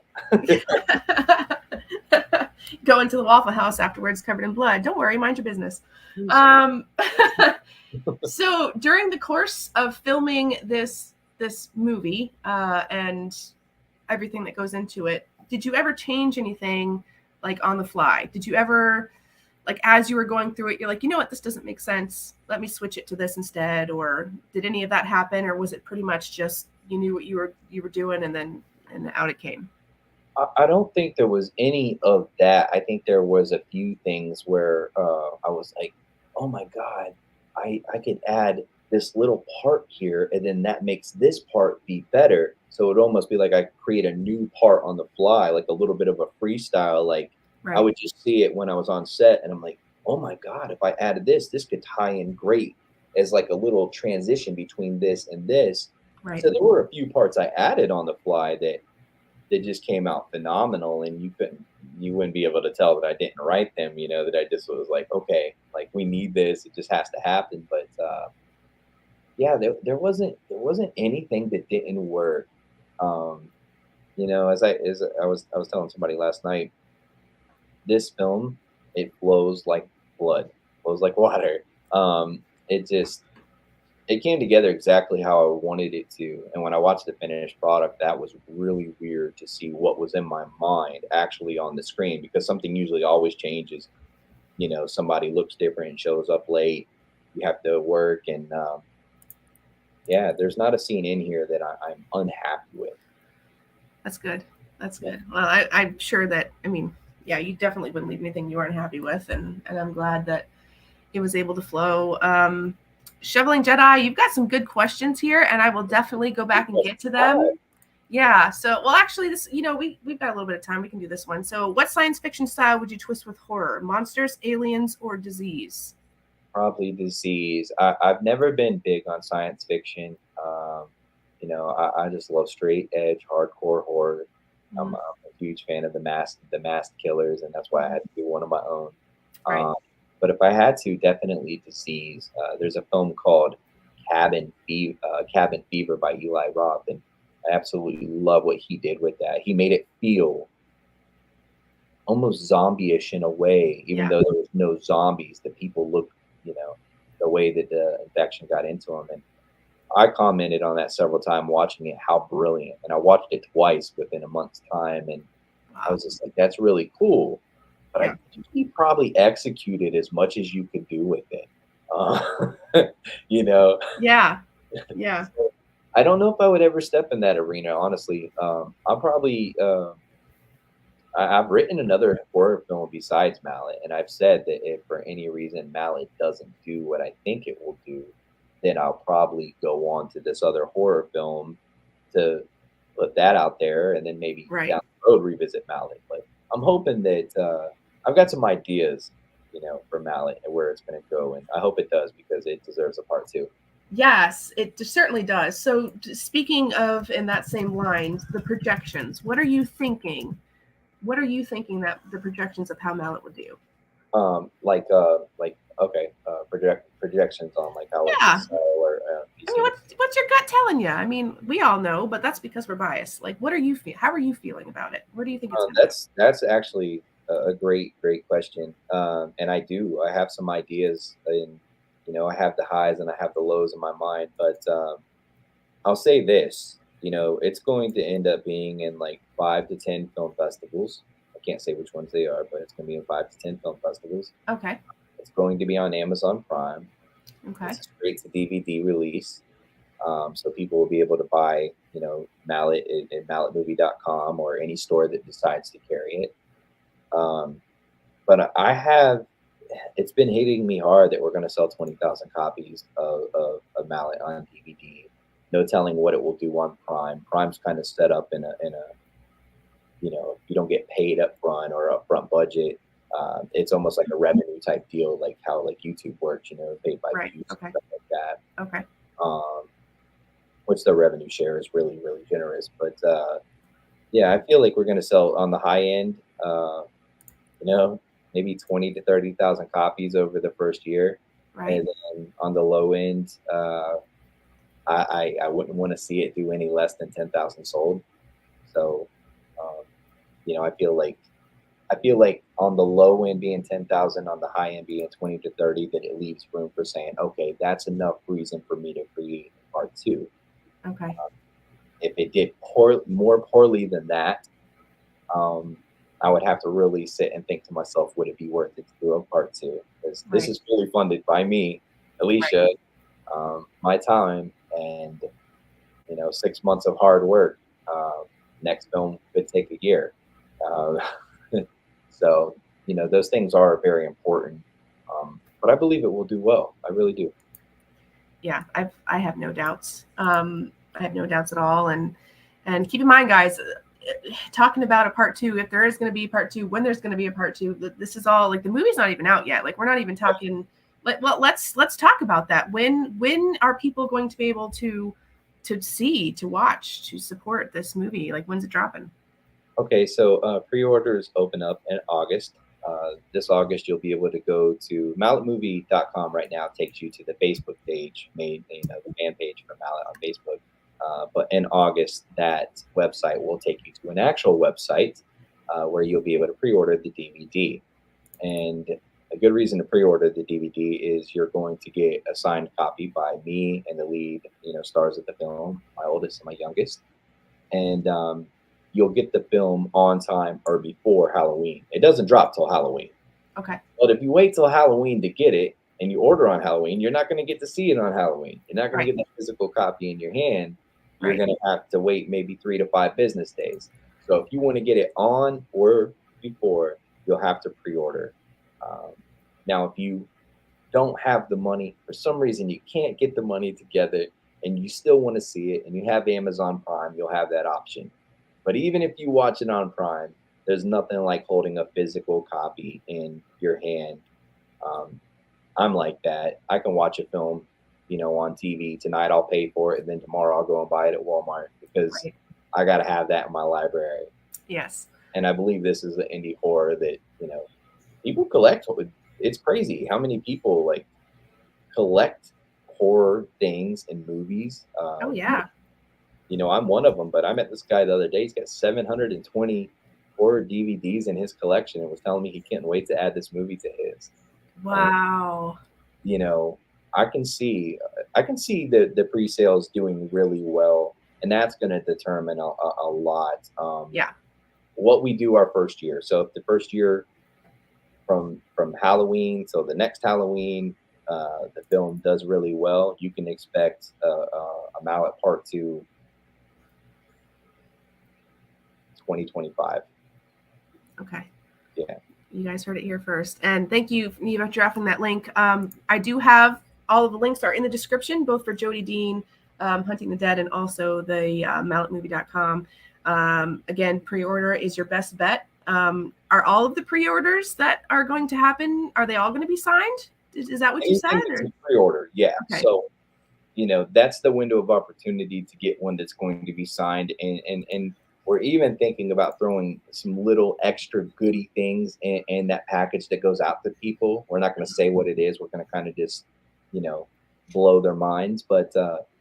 Speaker 1: Go into the Waffle House afterwards covered in blood. Don't worry, mind your business. So during the course of filming this movie and everything that goes into it, did you ever change anything like on the fly? Did you ever, like, as you were going through it, you're like, you know what, this doesn't make sense, let me switch it to this instead? Or did any of that happen, or was it pretty much just you knew what you were doing and out it came?
Speaker 2: I don't think there was any of that. I think there was a few things where I was like, oh my God, I could add this little part here, and then that makes this part be better. So it'd almost be like I create a new part on the fly, like a little bit of a freestyle. Like I would just see it when I was on set, and I'm like, oh my God, if I added this could tie in great as like a little transition between this and this. Right. So there were a few parts I added on the fly that just came out phenomenal, and you wouldn't be able to tell that I didn't write them, that I just was like, okay, like we need this, it just has to happen. But yeah, there wasn't anything that didn't work. As I was telling somebody last night, this film, it flows like blood, flows like water. It came together exactly how I wanted it to. And when I watched the finished product, that was really weird to see what was in my mind actually on the screen, because something usually always changes. Somebody looks different and shows up late. You have to work. And there's not a scene in here that I'm unhappy with.
Speaker 1: That's good. That's good. Well, I'm sure that, you definitely wouldn't leave anything you weren't happy with. And I'm glad that it was able to flow. Shoveling Jedi, you've got some good questions here, and I will definitely go back and get to them. Yeah. So, well, actually, this, we've got a little bit of time. We can do this one. So, what science fiction style would you twist with horror? Monsters, aliens, or disease?
Speaker 2: Probably disease. I've never been big on science fiction. I just love straight edge, hardcore horror. I'm
Speaker 1: Mhm.
Speaker 2: a huge fan of the masked killers, and that's why I had to do one of my own.
Speaker 1: Right.
Speaker 2: Um, but if I had to, definitely Disease. There's a film called Cabin Fever by Eli Roth, and I absolutely love what he did with that. He made it feel almost zombie-ish in a way, even
Speaker 1: Yeah.
Speaker 2: though there was no zombies. The people looked, the way that the infection got into them, and I commented on that several times watching it, how brilliant. And I watched it twice within a month's time, and I
Speaker 1: Wow.
Speaker 2: was just like, that's really cool. But
Speaker 1: Yeah.
Speaker 2: I think he probably executed as much as you could do with it. You know,
Speaker 1: Yeah. Yeah.
Speaker 2: so I don't know if I would ever step in that arena, honestly. I'm probably, I've written another horror film besides Mallet, and I've said that if for any reason Mallet doesn't do what I think it will do, then I'll probably go on to this other horror film to put that out there, and then maybe
Speaker 1: Right.
Speaker 2: down the road revisit Mallet. But I'm hoping that I've got some ideas, for Mallet and where it's going to go, and I hope it does because it deserves a part two.
Speaker 1: Yes, it certainly does. So, speaking of in that same line, the projections. What are you thinking? What are you thinking that the projections of how Mallet would do?
Speaker 2: Like okay, projections on like how it
Speaker 1: Yeah.
Speaker 2: could sell or
Speaker 1: I mean, what's your gut telling you? I mean, we all know, but that's because we're biased. Like, what are you how are you feeling about it? Where do you think it's going to
Speaker 2: That's actually a great question, and I have some ideas, and I have the highs and I have the lows in my mind, but I'll say this, it's going to end up being in like 5 to 10 film festivals. I can't say which ones they are, but it's going to be in 5 to 10 film festivals.
Speaker 1: go? Okay.
Speaker 2: It's going to be on Amazon Prime.
Speaker 1: Okay.
Speaker 2: It's a straight to DVD release. So people will be able to buy, Mallet at malletmovie.com or any store that decides to carry it. But it's been hitting me hard that we're going to sell 20,000 copies of Mallet on DVD. No telling what it will do on Prime. Prime's kind of set up in a you don't get paid up front or upfront budget. It's almost like a revenue type deal, like how like YouTube works, paid by
Speaker 1: Right.
Speaker 2: views
Speaker 1: Okay.
Speaker 2: and stuff like that.
Speaker 1: Okay.
Speaker 2: Which the revenue share is really, really generous. But yeah, I feel like we're going to sell on the high end, maybe 20 to 30,000 copies over the first year.
Speaker 1: Right.
Speaker 2: And then on the low end, I wouldn't want to see it do any less than 10,000 sold. So, I feel like on the low end being 10,000, on the high end being 20 to 30, that it leaves room for saying, okay, that's enough reason for me to create part two.
Speaker 1: Okay.
Speaker 2: If it did more poorly than that, I would have to really sit and think to myself, would it be worth it to do a part two? Because this
Speaker 1: Right.
Speaker 2: is fully funded by me, Alicia, my time, and 6 months of hard work. Next film could take a year. Uh, so those things are very important. But I believe it will do well. I really do.
Speaker 1: Yeah, I have no doubts. I have no doubts at all. And keep in mind, guys, talking about a part two, if there is going to be part two, when there's going to be a part two, this is all like the movie's not even out yet. Like we're not even talking. Well, let's talk about that. When are people going to be able to see, to watch, to support this movie? Like when's it dropping?
Speaker 2: Okay, so pre-orders open up in August. This August, you'll be able to go to malletmovie.com right now. It takes you to the Facebook page, the fan page for Mallet on Facebook. But in August, that website will take you to an actual website where you'll be able to pre-order the DVD. And a good reason to pre-order the DVD is you're going to get a signed copy by me and the lead, stars of the film, my oldest and my youngest. And you'll get the film on time or before Halloween. It doesn't drop till Halloween.
Speaker 1: Okay.
Speaker 2: But if you wait till Halloween to get it and you order on Halloween, you're not going to get to see it on Halloween. You're not going to get the physical copy in your hand. You're going to have to wait maybe 3 to 5 business days. So if you want to get it on or before, you'll have to pre-order. Now, if you don't have the money, for some reason you can't get the money together and you still want to see it and you have Amazon Prime, you'll have that option. But even if you watch it on Prime, there's nothing like holding a physical copy in your hand. I'm like that. I can watch a film, on TV. Tonight I'll pay for it, and then tomorrow I'll go and buy it at Walmart because
Speaker 1: Right.
Speaker 2: I got to have that in my library.
Speaker 1: Yes.
Speaker 2: And I believe this is an indie horror that, people collect. It's crazy how many people like collect horror things and movies.
Speaker 1: Oh yeah.
Speaker 2: I'm one of them, but I met this guy the other day. He's got 720 horror DVDs in his collection and was telling me he can't wait to add this movie to his.
Speaker 1: Wow.
Speaker 2: And, I can see the pre-sales doing really well, and that's going to determine a lot.
Speaker 1: Yeah.
Speaker 2: What we do our first year. So if the first year from Halloween till the next Halloween, the film does really well, you can expect a Mallet Part 2 2025.
Speaker 1: Okay.
Speaker 2: Yeah.
Speaker 1: You guys heard it here first. And thank you, Neva, for dropping that link. I do have all of the links are in the description, both for Jody Dean, Hunting the Dead, and also the malletmovie.com. Again, pre-order is your best bet. Are all of the pre-orders that are going to happen, are they all going to be signed? Is that what you said? Or?
Speaker 2: Pre-order, yeah.
Speaker 1: Okay.
Speaker 2: So, that's the window of opportunity to get one that's going to be signed. And we're even thinking about throwing some little extra goodie things in that package that goes out to people. We're not going to say what it is. We're going to kind of just, blow their minds. But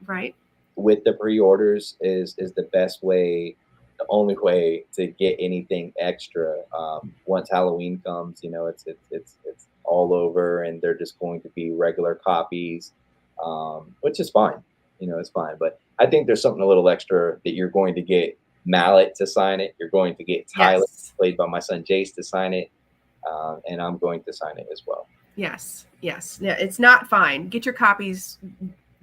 Speaker 1: right.
Speaker 2: With the pre-orders is the best way, the only way to get anything extra. Once Halloween comes, it's all over, and they're just going to be regular copies, which is fine. It's fine. But I think there's something a little extra that you're going to get Mallet to sign it. You're going to get Tyler, played by my son Jace, to sign it, and I'm going to sign it as well.
Speaker 1: Yes. Yeah, it's not fine. Get your copies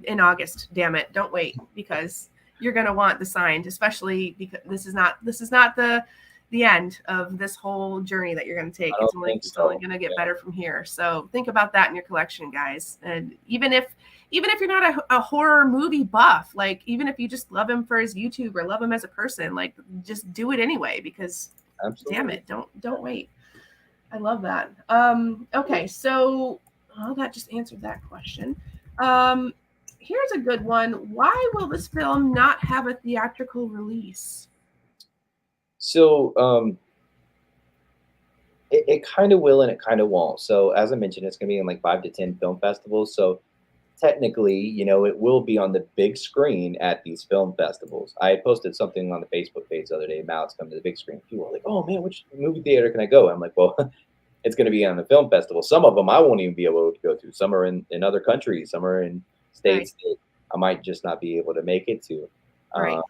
Speaker 1: in August. Damn it! Don't wait, because you're gonna want the signed, especially because this is not the end of this whole journey that you're gonna take. It's only gonna get better from here. So think about that in your collection, guys. And even if you're not a horror movie buff, like even if you just love him for his YouTube or love him as a person, like just do it anyway, because damn it, don't wait. I love that. Okay, so that just answered that question. Here's a good one. Why will this film not have a theatrical release?
Speaker 2: So it kind of will and it kind of won't. So as I mentioned, it's going to be in like 5 to 10 film festivals. So technically, it will be on the big screen at these film festivals. I had posted something on the Facebook page the other day. Mallet's coming to the big screen. People were like, "Oh man, which movie theater can I go?" I'm like, "Well, it's going to be on the film festival. Some of them I won't even be able to go to. Some are in other countries. Some are in states that I might just not be able to make it to."
Speaker 1: Right.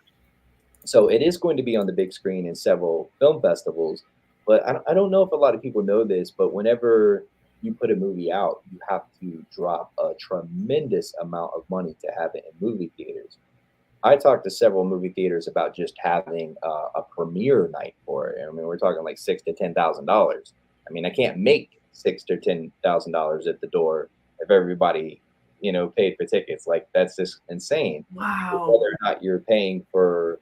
Speaker 2: So it is going to be on the big screen in several film festivals. But I don't know if a lot of people know this, but whenever you put a movie out, you have to drop a tremendous amount of money to have it in movie theaters. I talked to several movie theaters about just having a premiere night for it. I mean, we're talking like $6,000 to $10,000. I mean, I can't make $6,000 to $10,000 at the door if everybody, paid for tickets. Like that's just insane.
Speaker 1: Wow.
Speaker 2: Whether or not you're paying for,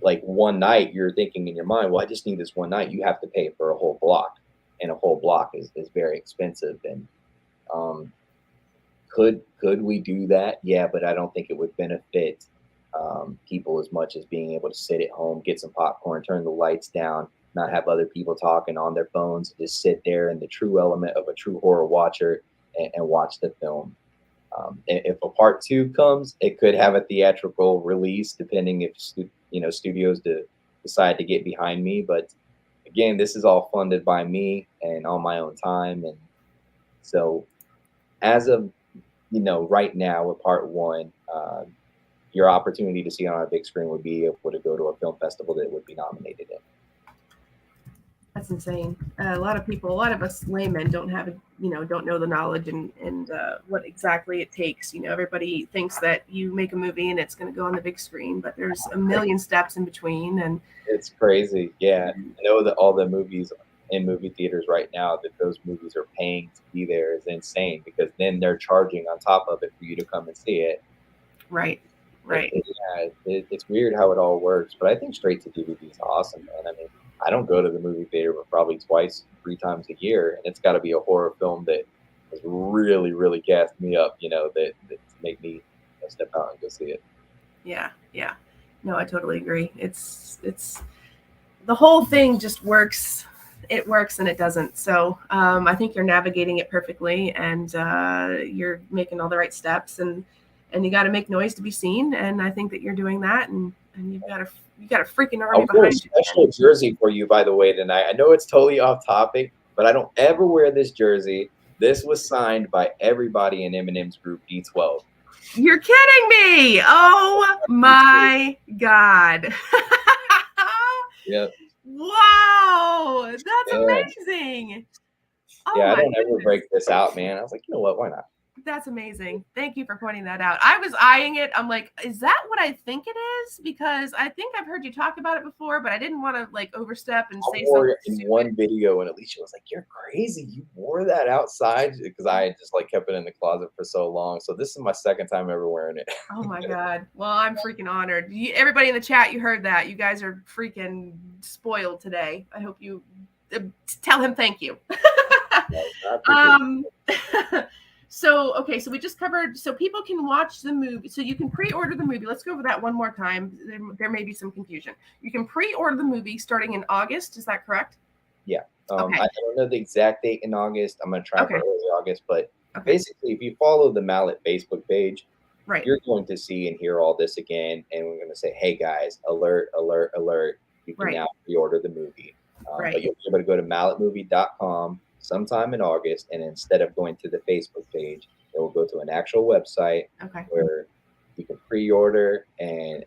Speaker 2: like one night, you're thinking in your mind, well, I just need this one night. You have to pay for a whole block, and a whole block is very expensive. And could we do that? Yeah, but I don't think it would benefit people as much as being able to sit at home, get some popcorn, turn the lights down, not have other people talking on their phones, just sit there in the true element of a true horror watcher and watch the film. If a part 2 comes, it could have a theatrical release, depending if studios decide to get behind me. But again, this is all funded by me and on my own time, and so as of right now with part 1, your opportunity to see it on a big screen would be able to go to a film festival that would be nominated in.
Speaker 1: That's insane. A lot of us laymen don't know the knowledge and what exactly it takes. Everybody thinks that you make a movie and it's going to go on the big screen, but there's a million steps in between. And
Speaker 2: it's crazy. Yeah. I know that all the movies in movie theaters right now, that those movies are paying to be there, is insane, because then they're charging on top of it for you to come and see it.
Speaker 1: Right.
Speaker 2: It's weird how it all works, but I think straight to DVD is awesome, man. I mean, I don't go to the movie theater but probably 2-3 times a year, and it's got to be a horror film that has really, really gassed me up, that to make me step out and go see it.
Speaker 1: Yeah. No, I totally agree. It's the whole thing just works. It works and it doesn't. So I think you're navigating it perfectly, and you're making all the right steps, and you got to make noise to be seen. And I think that you're doing that, and you got a freaking army
Speaker 2: I'll wear a
Speaker 1: behind you.
Speaker 2: special jersey for you, by the way, tonight. I know it's totally off topic, but I don't ever wear this jersey. This was signed by everybody in Eminem's group D12.
Speaker 1: You're kidding me! Oh my God!
Speaker 2: Yep.
Speaker 1: Wow, that's amazing. Oh
Speaker 2: I
Speaker 1: my
Speaker 2: don't ever
Speaker 1: goodness.
Speaker 2: break this out, man. I was like, you know what? Why not?
Speaker 1: That's amazing. Thank you for pointing that out. I was eyeing it. I'm like, is that what I think it is? Because I think I've heard you talk about it before, but I didn't want to like overstep and say
Speaker 2: wore
Speaker 1: something
Speaker 2: it in
Speaker 1: stupid.
Speaker 2: one video, and Alicia was like, "You're crazy! You wore that outside?" Because I had just like kept it in the closet for so long. So this is my second time ever wearing it.
Speaker 1: Oh my God. Well, I'm freaking honored. Everybody in the chat, you heard that. You guys are freaking spoiled today. I hope you tell him thank you. So we just covered, so people can watch the movie. So you can pre-order the movie. Let's go over that one more time. There may be some confusion. You can pre-order the movie starting in August. Is that correct?
Speaker 2: Yeah.
Speaker 1: Okay.
Speaker 2: I don't know the exact date in August. I'm going to try for early August, but
Speaker 1: Okay.
Speaker 2: basically if you follow the Mallet Facebook page,
Speaker 1: Right.
Speaker 2: you're going to see and hear all this again. And we're going to say, hey guys, alert, alert, alert. You can now pre-order the movie. But you'll be able to go to malletmovie.com sometime in August, and instead of going to the Facebook page, it will go to an actual website where you can pre-order, and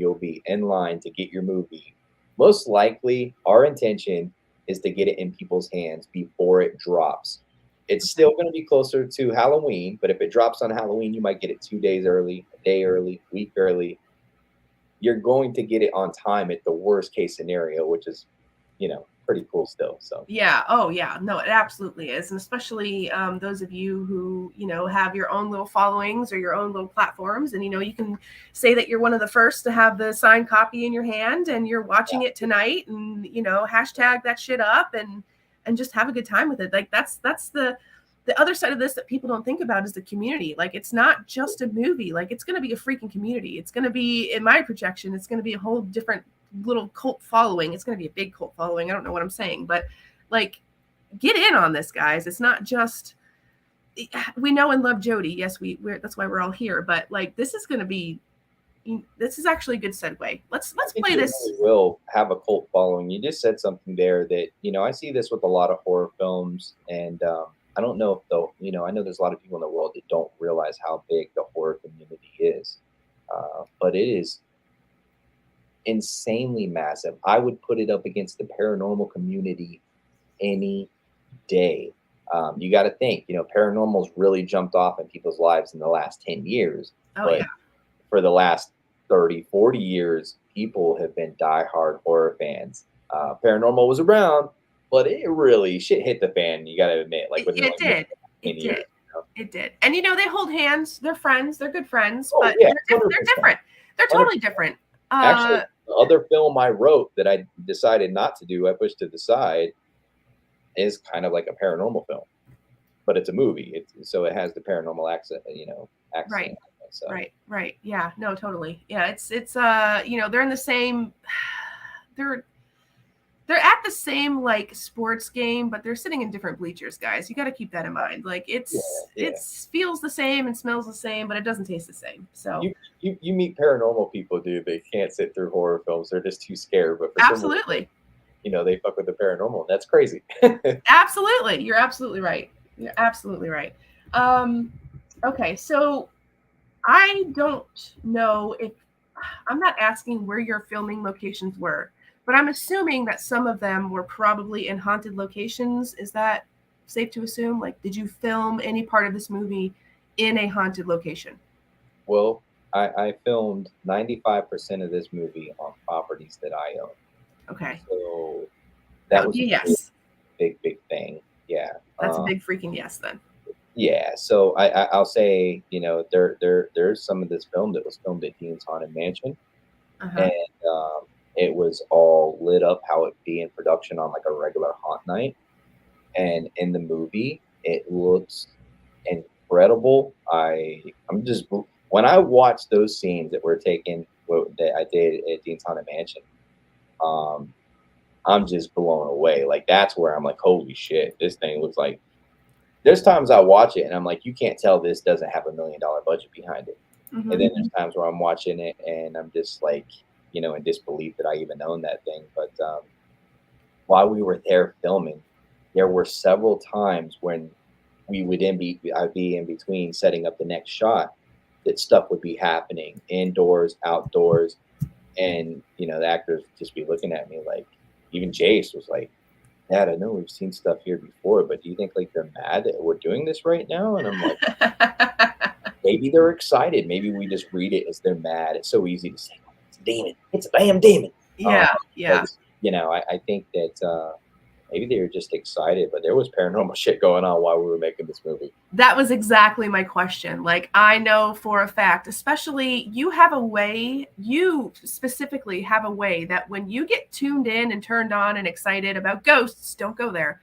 Speaker 2: you'll be in line to get your movie. Most likely, our intention is to get it in people's hands before it drops. It's still going to be closer to Halloween, but if it drops on Halloween, you might get it 2 days early, a day early, a week early. You're going to get it on time at the worst case scenario, which is, pretty cool still. So
Speaker 1: yeah. Oh yeah. No, it absolutely is. And especially those of you who, have your own little followings or your own little platforms, and, you can say that you're one of the first to have the signed copy in your hand, and you're watching it tonight, and, hashtag that shit up, and just have a good time with it. Like that's the other side of this that people don't think about, is the community. Like, it's not just a movie. Like, it's going to be a freaking community. It's going to be, in my projection, it's going to be a whole different little cult following. It's going to be a big cult following. I don't know what I'm saying, but like, get in on this, guys. It's not just, we know and love Jody. Yes, we're that's why we're all here. But like, this is actually a good segue. Let's play this.
Speaker 2: Really will have a cult following. You just said something there that, I see this with a lot of horror films, and I don't know if I know there's a lot of people in the world that don't realize how big the horror community is, but it is insanely massive. I would put it up against the paranormal community any day. You got to think, paranormal's really jumped off in people's lives in the last 10 years. But for the last 30, 40 years, people have been diehard horror fans. Paranormal was around, but it really shit hit the fan. You got to admit, like within
Speaker 1: It did. And they hold hands. They're friends. They're good friends,
Speaker 2: Oh,
Speaker 1: but
Speaker 2: yeah,
Speaker 1: they're different. They're totally different.
Speaker 2: Actually, the other film I wrote that I decided not to do, I pushed to the side, is kind of like a paranormal film, but it's a movie. So it has the paranormal accent, accent. So.
Speaker 1: Right. Yeah, no, totally. Yeah, it's they're in the same, they're at the same like sports game, but they're sitting in different bleachers, guys. You got to keep that in mind. Like it feels the same and smells the same, but it doesn't taste the same. So
Speaker 2: you meet paranormal people, dude. They can't sit through horror films. They're just too scared. But for
Speaker 1: absolutely,
Speaker 2: some reason, they fuck with the paranormal. That's crazy.
Speaker 1: Absolutely, you're absolutely right. You're absolutely right. Okay, so I don't know if I'm not asking where your filming locations were, but I'm assuming that some of them were probably in haunted locations. Is that safe to assume? Like, did you film any part of this movie in a haunted location?
Speaker 2: Well, I filmed 95% of this movie on properties that I own.
Speaker 1: Okay.
Speaker 2: So that was a big thing. Yeah.
Speaker 1: That's a big freaking yes then.
Speaker 2: Yeah. So I'll say, there's some of this film that was filmed at Dean's Haunted Mansion. And it was all lit up how it'd be in production on like a regular haunt night. And in the movie, it looks incredible. I'm just when I watch those scenes that were taken, that I did at Dean's Haunted Mansion, I'm just blown away. Like that's where I'm like, holy shit, this thing looks like. There's times I watch it and I'm like, you can't tell this doesn't have $1 million budget behind it.
Speaker 1: Mhm.
Speaker 2: And then there's times where I'm watching it and I'm just like, in disbelief that I even own that thing. But while we were there filming, there were several times when I'd be in between setting up the next shot, that stuff would be happening indoors, outdoors, and the actors would just be looking at me like, even Jace was like, Dad, I know we've seen stuff here before, but do you think like they're mad that we're doing this right now? And I'm like, maybe they're excited. Maybe we just read it as they're mad. It's so easy to say, oh, it's a demon. It's a damn demon.
Speaker 1: Yeah, yeah.
Speaker 2: I think that maybe they were just excited, but there was paranormal shit going on while we were making this movie.
Speaker 1: That was exactly my question. Like, I know for a fact, especially you specifically have a way that when you get tuned in and turned on and excited about ghosts, don't go there.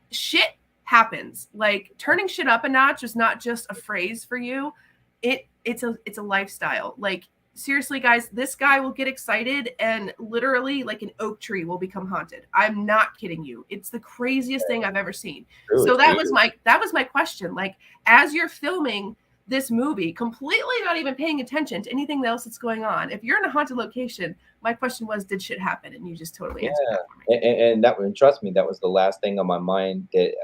Speaker 1: Shit happens. Like turning shit up a notch is not just a phrase for you. It's a lifestyle. Like, seriously, guys, this guy will get excited and literally like an oak tree will become haunted. I'm not kidding you. It's the craziest thing I've ever seen. True, so that was my question. Like, as you're filming this movie, completely not even paying attention to anything else that's going on, if you're in a haunted location, my question was, did shit happen? And you just totally answered that for me.
Speaker 2: And trust me, that was the last thing on my mind that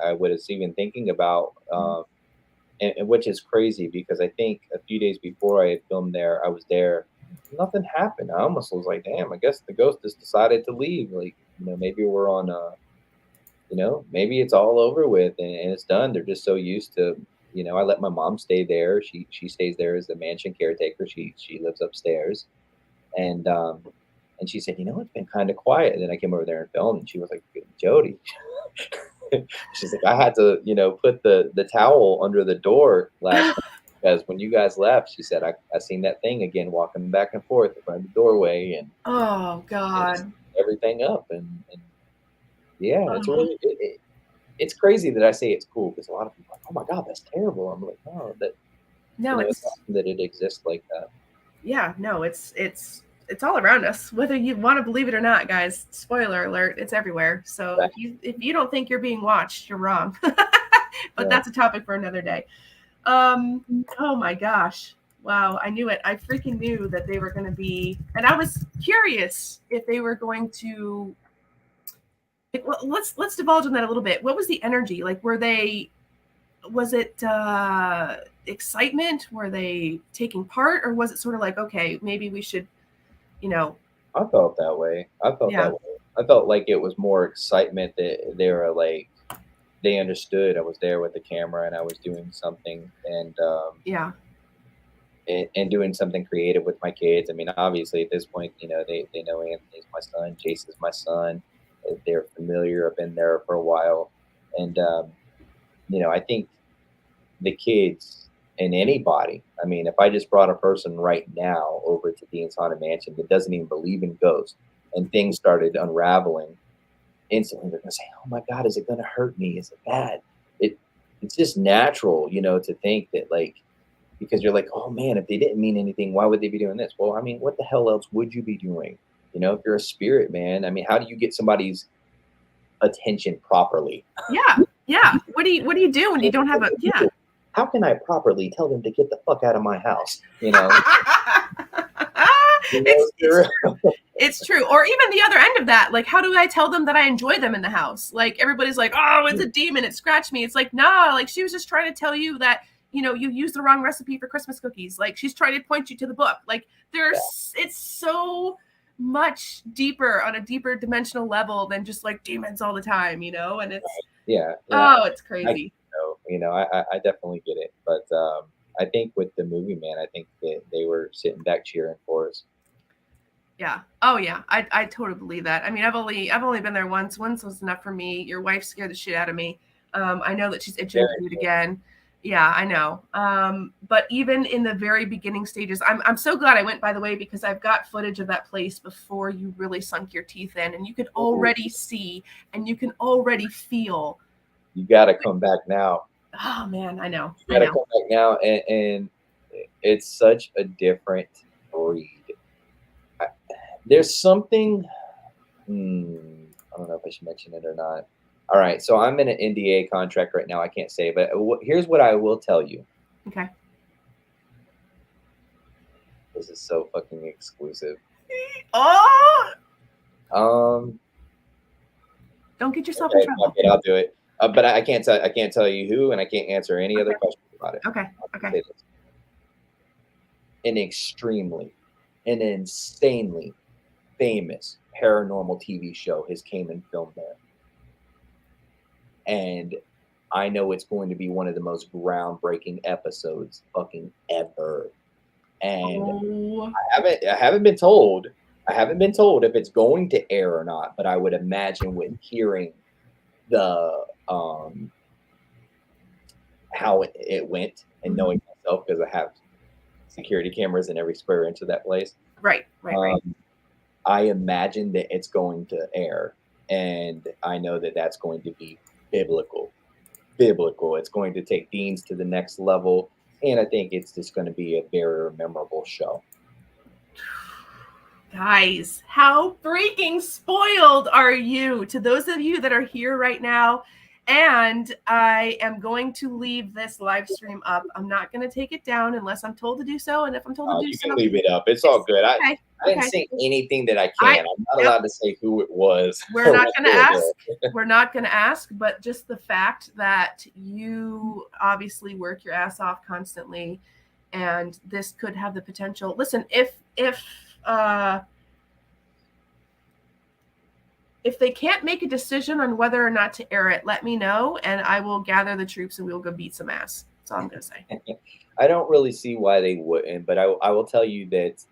Speaker 2: I was even thinking about. And which is crazy because I think a few days before I had filmed there, I was there, nothing happened. I almost was like, damn, I guess the ghost just decided to leave. Like, maybe we're on maybe it's all over with and it's done. They're just so used to, I let my mom stay there. She stays there as the mansion caretaker. She lives upstairs. And she said, it's been kind of quiet. And then I came over there and filmed and she was like, Jody. She's like, I had to, put the towel under the door last night because when you guys left, she said, I seen that thing again walking back and forth in front of the doorway and
Speaker 1: oh god,
Speaker 2: everything up and yeah, it's really it's crazy that I say it's cool because a lot of people are like, oh my god, that's terrible. I'm like, no, it's awesome that it exists like that.
Speaker 1: Yeah, no, it's all around us, whether you want to believe it or not, guys. Spoiler alert, it's everywhere. So if you don't think you're being watched, you're wrong. But that's a topic for another day. Oh my gosh. Wow, I knew it. I freaking knew that they were going to be, and I was curious if they were going to, let's divulge on that a little bit. What was the energy? Like, was it excitement? Were they taking part? Or was it sort of like, okay, maybe we should,
Speaker 2: I felt that way. I felt like it was more excitement that they were like, they understood I was there with the camera and I was doing something and and doing something creative with my kids. I mean, obviously at this point, they know Anthony's my son, Jason's my son. They're familiar. I've been there for a while. And, I think the kids and anybody, I mean, if I just brought a person right now over to Dean's Haunted Mansion that doesn't even believe in ghosts and things started unraveling, instantly they're going to say, oh my God, is it going to hurt me? Is it bad? It's just natural, to think that like, because you're like, oh man, if they didn't mean anything, why would they be doing this? Well, I mean, what the hell else would you be doing? If you're a spirit, man, I mean, how do you get somebody's attention properly?
Speaker 1: Yeah. What do you do when you don't have
Speaker 2: How can I properly tell them to get the fuck out of my house?
Speaker 1: It's true. Or even the other end of that, like, how do I tell them that I enjoy them in the house? Like, everybody's like, oh, it's a demon, it scratched me. It's like, nah, like, she was just trying to tell you that, you used the wrong recipe for Christmas cookies. Like, she's trying to point you to the book. Like, it's so much deeper on a deeper dimensional level than just like demons all the time, and it's oh, it's crazy.
Speaker 2: I definitely get it, but I think with the movie, man, I think that they were sitting back cheering for us.
Speaker 1: Yeah. Oh yeah. I totally believe that. I mean, I've only been there once. Once was enough for me. Your wife scared the shit out of me. I know that she's itching to do it again. Yeah, I know. But even in the very beginning stages, I'm so glad I went, by the way, because I've got footage of that place before you really sunk your teeth in, and you can already see and you can already feel.
Speaker 2: You got to come back now.
Speaker 1: Oh man, I know.
Speaker 2: You gotta come back now, and it's such a different breed. There's something. I don't know if I should mention it or not. All right, so I'm in an NDA contract right now. I can't say, but here's what I will tell you.
Speaker 1: Okay.
Speaker 2: This is so fucking exclusive.
Speaker 1: Oh, don't get yourself in trouble.
Speaker 2: Okay, I'll do it. But I can't tell you who, and I can't answer any other questions about it.
Speaker 1: Okay. Okay.
Speaker 2: An insanely famous paranormal TV show has came and filmed there. And I know it's going to be one of the most groundbreaking episodes fucking ever. And I haven't been told if it's going to air or not, but I would imagine with hearing the how it went and knowing myself, because I have security cameras in every square inch of that place.
Speaker 1: Right.
Speaker 2: I imagine that it's going to air, and I know that that's going to be biblical. It's going to take Dean's to the next level, and I think it's just going to be a very memorable show.
Speaker 1: Guys, how freaking spoiled are you? To those of you that are here right now, and I am going to leave this live stream up. I'm not going to take it down unless I'm told to do so, and if I'm told to do
Speaker 2: you
Speaker 1: so,
Speaker 2: can leave it up. It's all good.
Speaker 1: Okay.
Speaker 2: I didn't say anything that I can. I'm not allowed to say who it was.
Speaker 1: We're not going to ask. We're not going to ask, but just the fact that you obviously work your ass off constantly, and this could have the potential. Listen, if they can't make a decision on whether or not to air it, let me know, and I will gather the troops and we'll go beat some ass. That's all I'm going to say.
Speaker 2: I don't really see why they wouldn't, but I will tell you that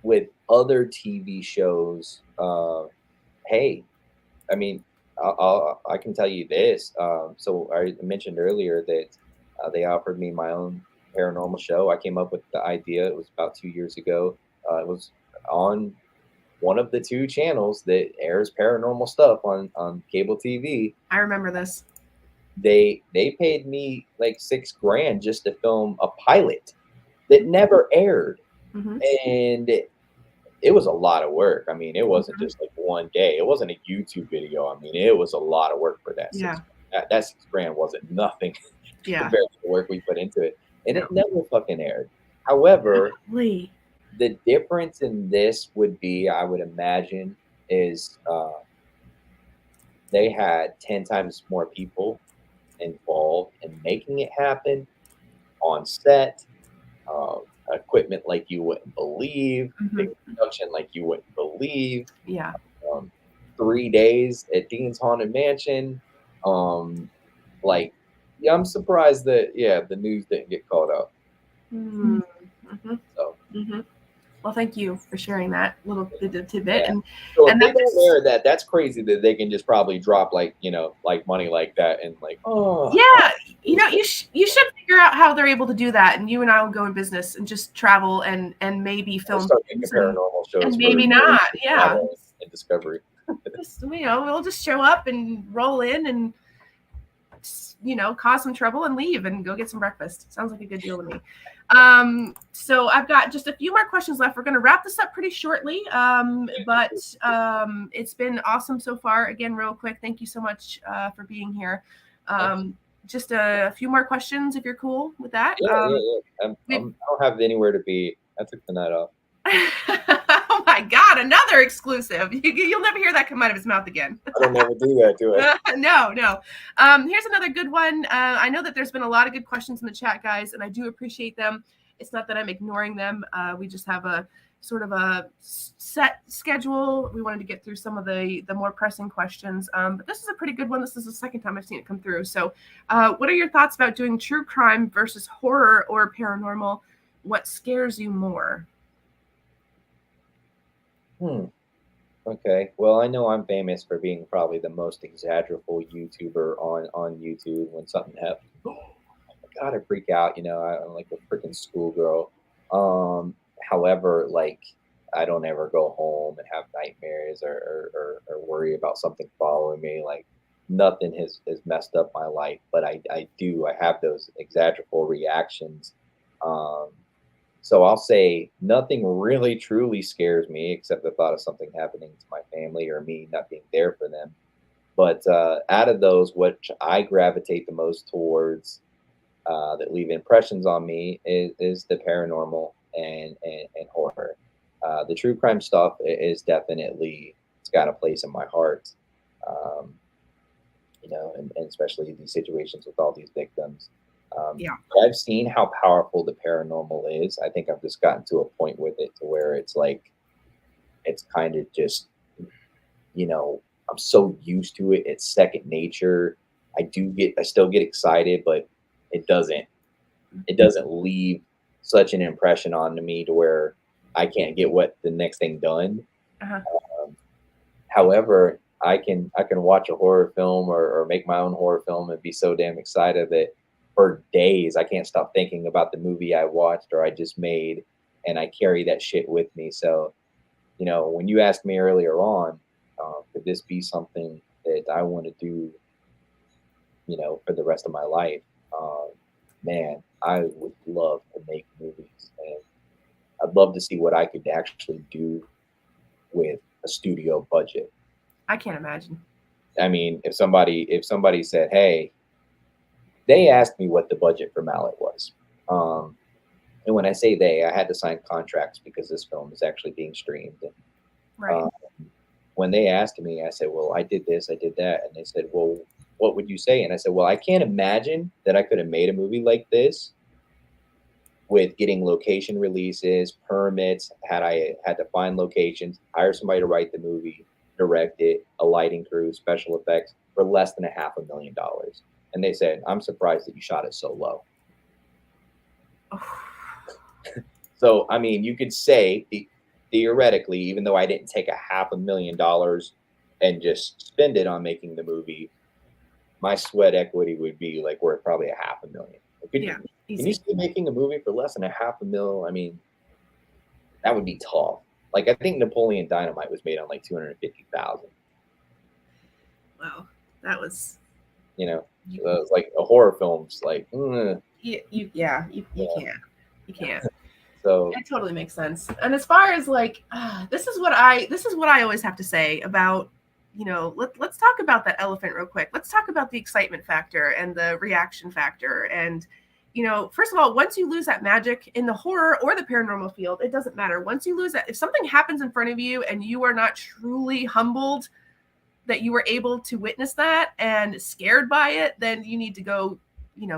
Speaker 2: with other TV shows, hey, I mean, I can tell you this. So I mentioned earlier that they offered me my own paranormal show. I came up with the idea. It was about 2 years ago. It was on one of the two channels that airs paranormal stuff on cable TV.
Speaker 1: I remember this.
Speaker 2: They paid me like $6,000 just to film a pilot that never aired. And it was a lot of work. I mean, it wasn't just like one day. It wasn't a YouTube video. I mean, it was a lot of work for that.
Speaker 1: Yeah.
Speaker 2: That $6,000 wasn't nothing compared to the work we put into it. And it never fucking aired. However, the difference in this would be, I would imagine, is they had 10 times more people involved in making it happen on set, equipment like you wouldn't believe, big production like you wouldn't believe. 3 days at Dean's Haunted Mansion. I'm surprised that the news didn't get caught up. So.
Speaker 1: Well, thank you for sharing that little tidbit.
Speaker 2: And so if they don't air that, that's crazy that they can just probably drop like money like that and like, oh.
Speaker 1: Yeah, you should figure out how they're able to do that, and you and I will go in business and just travel and maybe film
Speaker 2: paranormal shows
Speaker 1: and maybe not. Yeah.
Speaker 2: And Discovery.
Speaker 1: We'll just show up and roll in and cause some trouble and leave and go get some breakfast. Sounds like a good deal to me. So I've got just a few more questions left. We're going to wrap this up pretty shortly. But it's been awesome so far. Again, real quick, thank you so much for being here. Just a few more questions if you're cool with that.
Speaker 2: I don't have anywhere to be. I took the night off.
Speaker 1: Oh my God, another exclusive. You'll never hear that come out of his mouth again.
Speaker 2: I don't ever do that, do I?
Speaker 1: No. Here's another good one. I know that there's been a lot of good questions in the chat, guys, and I do appreciate them. It's not that I'm ignoring them. We just have a sort of a set schedule. We wanted to get through some of the more pressing questions. But this is a pretty good one. This is the second time I've seen it come through. So what are your thoughts about doing true crime versus horror or paranormal? What scares you more?
Speaker 2: Okay. Well, I know I'm famous for being probably the most exaggerable YouTuber on YouTube. When something happens, oh my God, I freak out. I'm like a freaking schoolgirl. However, like, I don't ever go home and have nightmares or worry about something following me. Like, nothing has messed up my life, but I have those exaggerable reactions. So I'll say nothing really truly scares me except the thought of something happening to my family or me not being there for them. But out of those, what I gravitate the most towards that leave impressions on me is the paranormal and horror. The true crime stuff is definitely, it's got a place in my heart. And especially these situations with all these victims.
Speaker 1: Yeah.
Speaker 2: I've seen how powerful the paranormal is. I think I've just gotten to a point with it to where it's like, it's kind of just, I'm so used to it. It's second nature. I still get excited, but it doesn't leave such an impression on me to where I can't get what the next thing done.
Speaker 1: Uh-huh.
Speaker 2: However, I can watch a horror film or make my own horror film and be so damn excited that for days I can't stop thinking about the movie I watched or I just made, and I carry that shit with me. So, when you asked me earlier on, could this be something that I want to do, for the rest of my life? Man, I would love to make movies, and I'd love to see what I could actually do with a studio budget.
Speaker 1: I can't imagine.
Speaker 2: I mean, if somebody said, hey, they asked me what the budget for Mallet was. And when I say they, I had to sign contracts because this film is actually being streamed. And,
Speaker 1: Right.
Speaker 2: When they asked me, I said, well, I did this, I did that. And they said, well, what would you say? And I said, well, I can't imagine that I could have made a movie like this with getting location releases, permits, I had to find locations, hire somebody to write the movie, direct it, a lighting crew, special effects for less than $500,000. And they said, I'm surprised that you shot it so low. So, I mean, you could say theoretically, even though I didn't take $500,000 and just spend it on making the movie, my sweat equity would be like worth probably $500,000. Can you see making a movie for less than $500,000? I mean, that would be tough. Like, I think Napoleon Dynamite was made on like $250,000.
Speaker 1: Wow, that was.
Speaker 2: It was like a horror film's like.
Speaker 1: You can't.
Speaker 2: So
Speaker 1: it totally makes sense. And as far as like, this is what I always have to say about, let's talk about that elephant real quick. Let's talk about the excitement factor and the reaction factor. And, first of all, once you lose that magic in the horror or the paranormal field, it doesn't matter. Once you lose that, if something happens in front of you and you are not truly humbled that you were able to witness that and scared by it, then you need to go,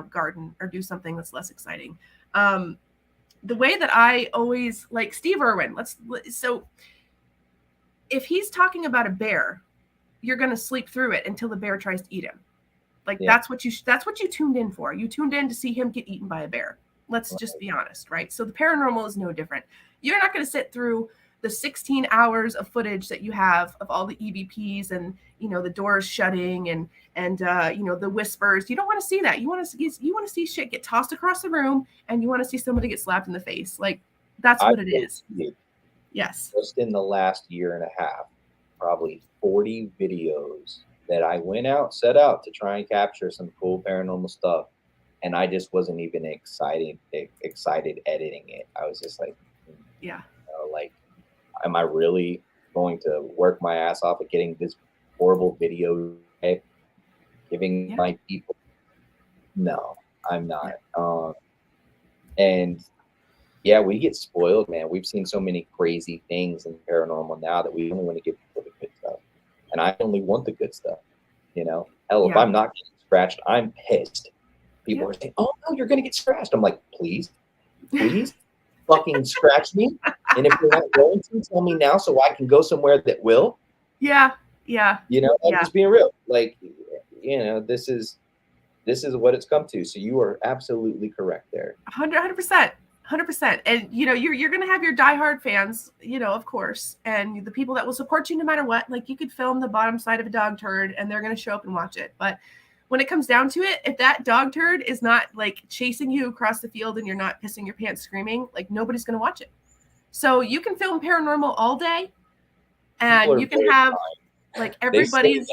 Speaker 1: garden or do something that's less exciting. The way that I always like Steve Irwin, so if he's talking about a bear, you're going to sleep through it until the bear tries to eat him. Like that's what you tuned in for. You tuned in to see him get eaten by a bear. Let's just be honest, right? So the paranormal is no different. You're not going to sit through the 16 hours of footage that you have of all the EVPs and, the doors shutting and the whispers. You don't want to see that. You want to see shit get tossed across the room, and you want to see somebody get slapped in the face. Like, that's what it is. Yes.
Speaker 2: Just in the last year and a half, probably 40 videos that I set out to try and capture some cool paranormal stuff. And I just wasn't even excited editing it. I was just like, like, am I really going to work my ass off at getting this horrible video, giving my people? No, I'm not. And we get spoiled, man. We've seen so many crazy things in paranormal now that we only want to give people the good stuff. And I only want the good stuff. Hell, if I'm not getting scratched, I'm pissed. People are saying, oh no, you're going to get scratched. I'm like, please fucking scratch me. And if you're not going to, tell me now so I can go somewhere that will.
Speaker 1: Yeah.
Speaker 2: I'm just being real. Like, this is what it's come to. So you are absolutely correct there.
Speaker 1: 100%. And, you're going to have your diehard fans, of course, and the people that will support you no matter what. Like, you could film the bottom side of a dog turd and they're going to show up and watch it. But when it comes down to it, if that dog turd is not like chasing you across the field and you're not pissing your pants screaming, like, nobody's going to watch it. So you can film paranormal all day and you can have like everybody's.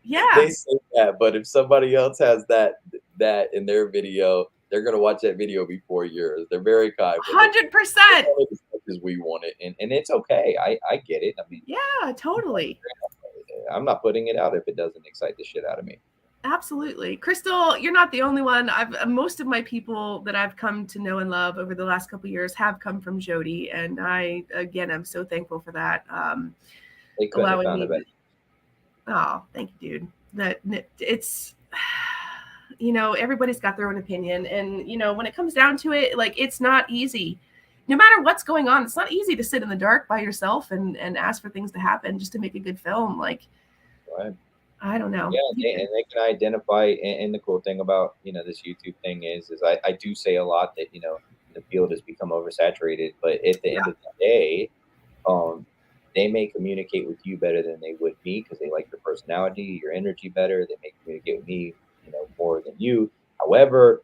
Speaker 1: Yeah.
Speaker 2: They say that, but if somebody else has that in their video, they're gonna watch that video before yours. They're very kind.
Speaker 1: 100%.
Speaker 2: As much as we want it, and it's okay. I get it. I mean,
Speaker 1: Yeah, totally.
Speaker 2: I'm not putting it out if it doesn't excite the shit out of me.
Speaker 1: Absolutely. Crystal, you're not the only one. Most of my people that I've come to know and love over the last couple of years have come from Jody, and I am so thankful for that.
Speaker 2: They couldn't have found a better.
Speaker 1: Oh, thank you, dude. That it's everybody's got their own opinion, and when it comes down to it, like, it's not easy. No matter what's going on, it's not easy to sit in the dark by yourself and ask for things to happen just to make a good film. Like,
Speaker 2: right.
Speaker 1: I don't know.
Speaker 2: Yeah, and they can identify. And the cool thing about this YouTube thing is I do say a lot that the field has become oversaturated, but at the end of the day, they may communicate with you better than they would me because they like your personality, your energy better. They may communicate with me, more than you. However,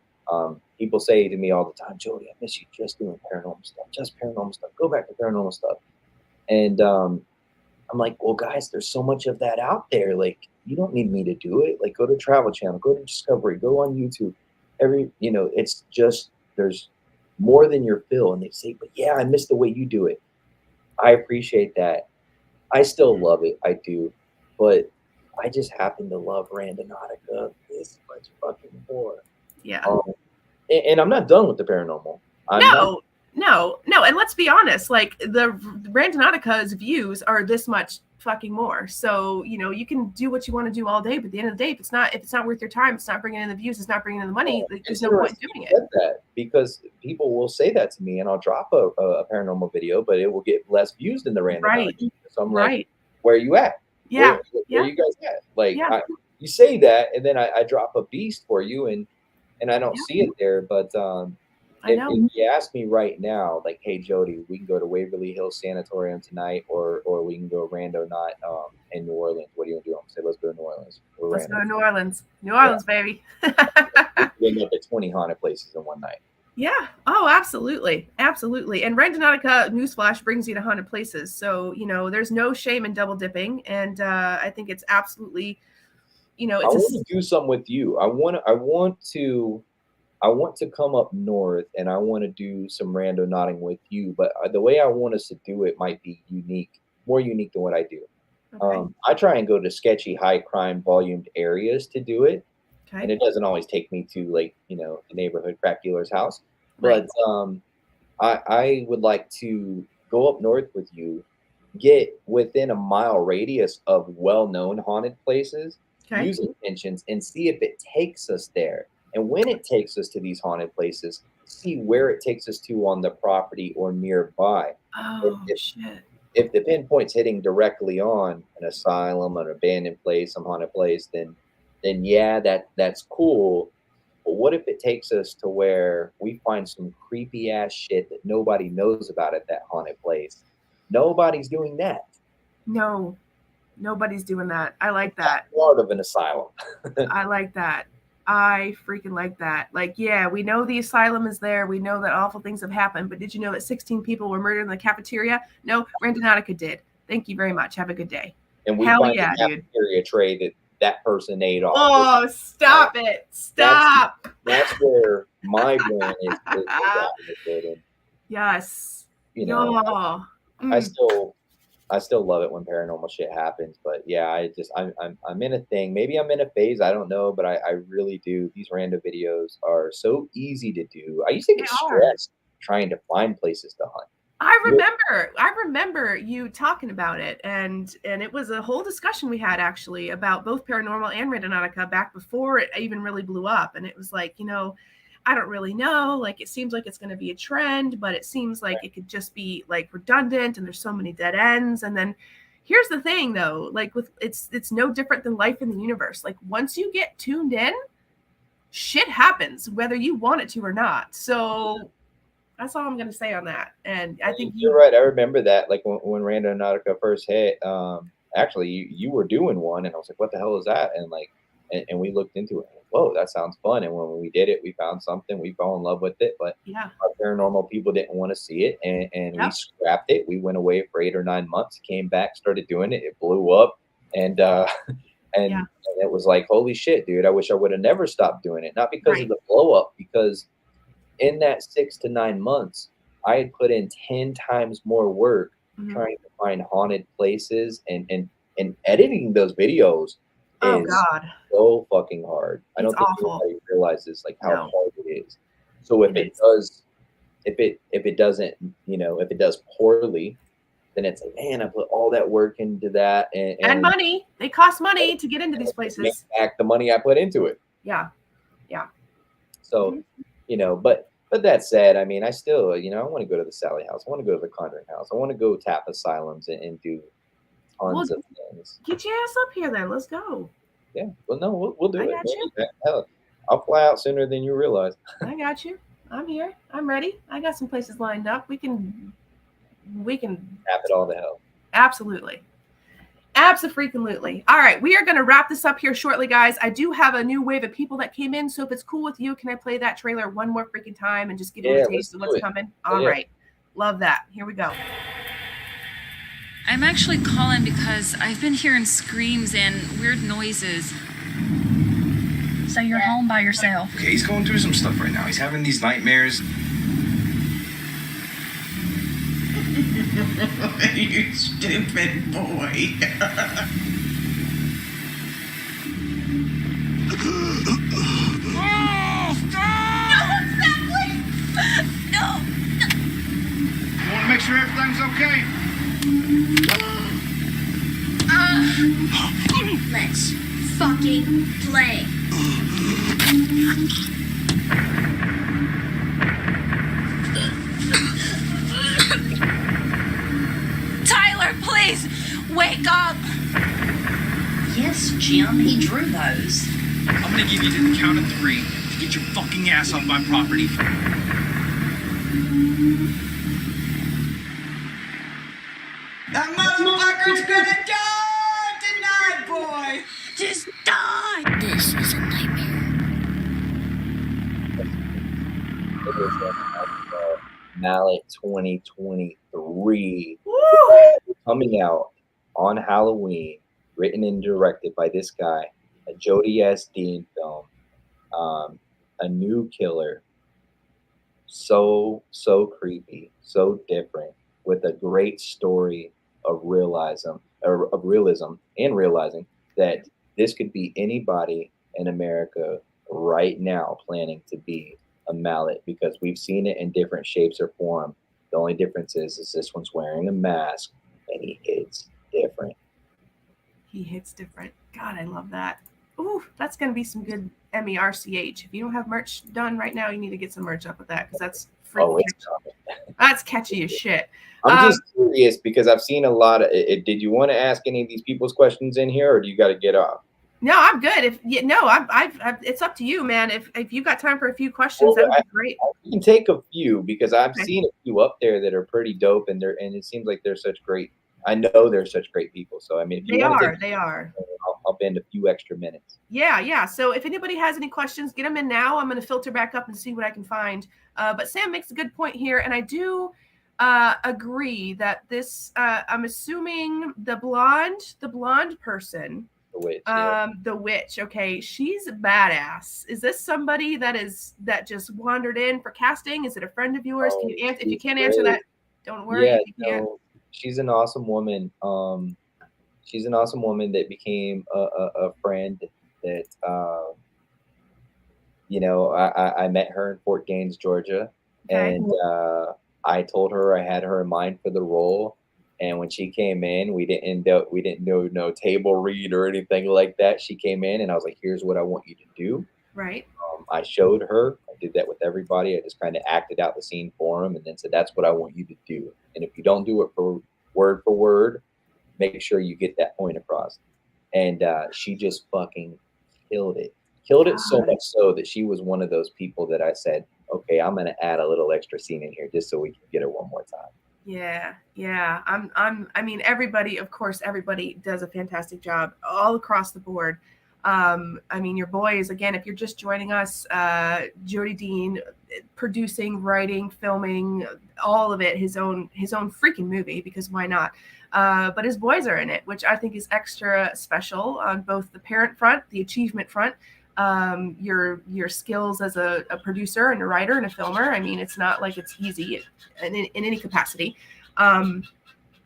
Speaker 2: people say to me all the time, Jody, I miss you just doing paranormal stuff, just paranormal stuff. Go back to paranormal stuff. And I'm like, well, guys, there's so much of that out there. Like, you don't need me to do it. Like, go to Travel Channel, go to Discovery, go on YouTube. It's just, there's more than your fill. And they say, but yeah, I miss the way you do it. I appreciate that. I still love it. I do. But I just happen to love Randonautica this much fucking more.
Speaker 1: Yeah.
Speaker 2: And I'm not done with the paranormal.
Speaker 1: No. And let's be honest, like, the Randonautica's views are this much fucking more. So, you can do what you want to do all day, but at the end of the day, if it's not worth your time, it's not bringing in the views, it's not bringing in the money, like, there's no point doing it.
Speaker 2: That because people will say that to me, and I'll drop a paranormal video, but it will get less views than the Randonautica.
Speaker 1: Right.
Speaker 2: So I'm like, where are you at?
Speaker 1: Yeah.
Speaker 2: Where you guys at? Like, you say that, and then I drop a beast for you, and I don't see it there, but if you ask me right now, like, hey, Jody, we can go to Waverly Hills Sanatorium tonight, or we can go Randonaut in New Orleans. What do you want to do? I'm going to say, let's go to New Orleans.
Speaker 1: Let's go to New Orleans. New Orleans, baby.
Speaker 2: We end up at 20 haunted places in one night.
Speaker 1: Yeah. Oh, absolutely. Absolutely. And Randonautica, newsflash, brings you to haunted places. So, there's no shame in double dipping. And I think it's absolutely, it's
Speaker 2: I want to do something with you. I want to come up north, and I want to do some randonauting with you. But the way I want us to do it might be more unique than what I do. Okay. I try and go to sketchy, high crime, volumed areas to do it. Okay. And it doesn't always take me to, like, the neighborhood crack dealer's house. Right. But I would like to go up north with you, get within a mile radius of well-known haunted places, use intentions, and see if it takes us there. And when it takes us to these haunted places, see where it takes us to on the property or nearby.
Speaker 1: Oh, shit.
Speaker 2: If the pinpoint's hitting directly on an asylum, an abandoned place, some haunted place, then yeah, that's cool. But what if it takes us to where we find some creepy ass shit that nobody knows about at that haunted place? Nobody's doing that.
Speaker 1: No, nobody's doing that. I like that.
Speaker 2: Part of an asylum.
Speaker 1: I like that. I freaking like that. Like, yeah, we know the asylum is there. We know that awful things have happened. But did you know that 16 people were murdered in the cafeteria? No, Randonautica did. Thank you very much. Have a good day.
Speaker 2: And we find the cafeteria tray that person ate off.
Speaker 1: Oh, stop it. Stop.
Speaker 2: That's where my brain is.
Speaker 1: Yes.
Speaker 2: I still love it when paranormal shit happens, but yeah, I'm in a thing. Maybe I'm in a phase, I don't know, but I really do. These random videos are so easy to do. I used to get stressed trying to find places to hunt.
Speaker 1: I remember you talking about it, and it was a whole discussion we had actually about both Paranormal and Randonautica back before it even really blew up. And it was like, I don't really know. Like, it seems like it's going to be a trend, but it seems like it could just be like redundant, and there's so many dead ends. And then here's the thing, though, like, it's no different than life in the universe. Like, once you get tuned in, shit happens, whether you want it to or not. So that's all I'm going to say on that. And I think
Speaker 2: you're right. I remember that, like, when Randonautica first hit, actually you were doing one, and I was like, what the hell is that? And like, and we looked into it. Whoa, that sounds fun. And when we did it, we found something, we fell in love with it, but our paranormal people didn't want to see it. And we scrapped it. We went away for 8 or 9 months, came back, started doing it. It blew up. And And it was like, holy shit, dude, I wish I would have never stopped doing it. Not because
Speaker 1: Right.
Speaker 2: of the blow up, because in that 6 to 9 months, I had put in 10 times more work
Speaker 1: Mhm.
Speaker 2: trying to find haunted places, and editing those videos
Speaker 1: Oh
Speaker 2: is
Speaker 1: God,
Speaker 2: so fucking hard. I
Speaker 1: it's
Speaker 2: don't think
Speaker 1: awful.
Speaker 2: anybody realizes like how
Speaker 1: No.
Speaker 2: hard it is. So if
Speaker 1: It
Speaker 2: it
Speaker 1: is.
Speaker 2: does, if it doesn't, if it does poorly, then it's like, man, I put all that work into that,
Speaker 1: And money. They cost money to get into these
Speaker 2: make
Speaker 1: places.
Speaker 2: back the money I put into it.
Speaker 1: Yeah.
Speaker 2: So, but that said, I mean, I still, I want to go to the Sally house. I want to go to the Conjuring house. I want to go tap asylums and do tons of things.
Speaker 1: Get your ass up here then. Let's go.
Speaker 2: Yeah. Well, no, we'll do
Speaker 1: I
Speaker 2: it.
Speaker 1: got you.
Speaker 2: Hell, I'll fly out sooner than you realize.
Speaker 1: I got you. I'm here. I'm ready. I got some places lined up. We can
Speaker 2: Tap it all to hell.
Speaker 1: absolutely. Absolutely. All right, we are going to wrap this up here shortly, guys. I do have a new wave of people that came in, so if it's cool with you, can I play that trailer one more freaking time and just give you a taste of what's coming? All right. Love that. Here we go.
Speaker 3: I'm actually calling because I've been hearing screams and weird noises.
Speaker 4: So you're home by yourself.
Speaker 5: Okay, he's going through some stuff right now. He's having these nightmares.
Speaker 6: You stupid boy.
Speaker 5: You want to make sure everything's okay?
Speaker 7: Let's fucking play.
Speaker 3: Tyler, please, wake up!
Speaker 7: Yes, Jim, he drew those.
Speaker 5: I'm gonna give you the count of 3 to get your fucking ass off my property.
Speaker 6: That motherfucker's gonna die tonight, boy.
Speaker 7: Just die! This is a nightmare.
Speaker 2: It was Mallet 2023 coming out on Halloween, written and directed by this guy, a Jody Dean film, a new killer, so creepy, so different, with a great story of realism and realizing that this could be anybody in America right now planning to be a mallet, because we've seen it in different shapes or form. The only difference is this one's wearing a mask and he hits different.
Speaker 1: He hits different. God, I love that. Ooh, that's going to be some good MERCH. If you don't have merch done right now, you need to get some merch up with that, because that's freaking that's catchy as shit.
Speaker 2: I'm just curious because I've seen a lot of it. Did you want to ask any of these people's questions in here, or do you got to get off?
Speaker 1: No, I'm good. It's up to you, man. If you got time for a few questions, that would be great.
Speaker 2: I can take a few because I've seen a few up there that are pretty dope, and it seems like they're such great. I know they're such great people. So I mean, if you
Speaker 1: they are.
Speaker 2: I'll bend a few extra minutes.
Speaker 1: Yeah. So if anybody has any questions, get them in now. I'm going to filter back up and see what I can find. But Sam makes a good point here, and I do agree that this. I'm assuming the blonde person.
Speaker 2: The witch.
Speaker 1: The witch. Okay, she's a badass. Is this somebody that just wandered in for casting? Is it a friend of yours? Can you answer? If you can't answer that, don't worry.
Speaker 2: Yeah,
Speaker 1: if you can't.
Speaker 2: She's an awesome woman. She's an awesome woman that became a friend that I met her in Fort Gaines, Georgia, and I told her I had her in mind for the role. And when she came in, we didn't know no table read or anything like that. She came in and I was like, here's what I want you to do.
Speaker 1: Right.
Speaker 2: I showed her. I did that with everybody. I just kind of acted out the scene for them and then said, that's what I want you to do. And if you don't do it for word, make sure you get that point across. And she just fucking killed it. Killed it so much so that she was one of those people that I said, okay, I'm going to add a little extra scene in here just so we can get her one more time.
Speaker 1: Yeah. I mean, everybody does a fantastic job all across the board. I mean, your boys, again, if you're just joining us, Jody Dean, producing, writing, filming, all of it, his own freaking movie, because why not? But his boys are in it, which I think is extra special on both the parent front, the achievement front, your skills as a producer and a writer and a filmer. I mean, it's not like it's easy in any capacity.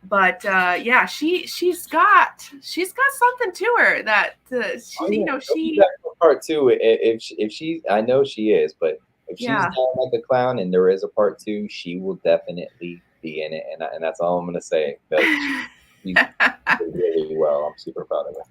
Speaker 1: But yeah, she's got something to her that she
Speaker 2: part two. If she, I know she is, but if she's down like a clown and there is a part two, she will definitely be in it, and that's all I'm gonna say. She did really well. I'm super proud of her.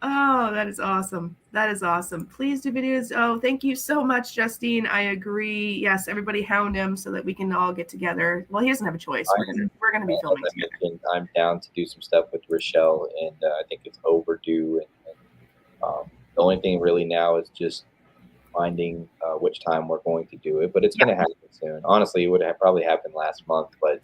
Speaker 1: Oh, that is awesome. That is awesome. Please do videos. Oh, thank you so much, Justine. I agree. Yes, everybody hound him so that we can all get together. Well, he doesn't have a choice. We're gonna be filming together.
Speaker 2: I'm down to do some stuff with Richelle, and I think it's overdue. And the only thing really now is just finding which time we're going to do it. But it's going to happen soon. Honestly, it would have probably happened last month, but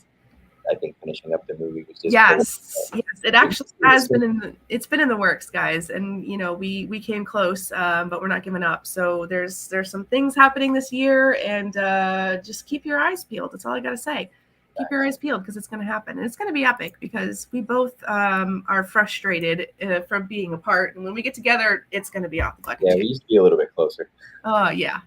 Speaker 2: I think finishing up the movie was just
Speaker 1: yes, it actually has been in the works, guys, and we came close, but we're not giving up. So there's some things happening this year, and just keep your eyes peeled. That's all I gotta say. Keep your eyes peeled, because it's going to happen, and it's going to be epic, because we both are frustrated from being apart, and when we get together, it's going to be off the bucket.
Speaker 2: Yeah, we used to be a little bit closer.
Speaker 1: Oh yeah.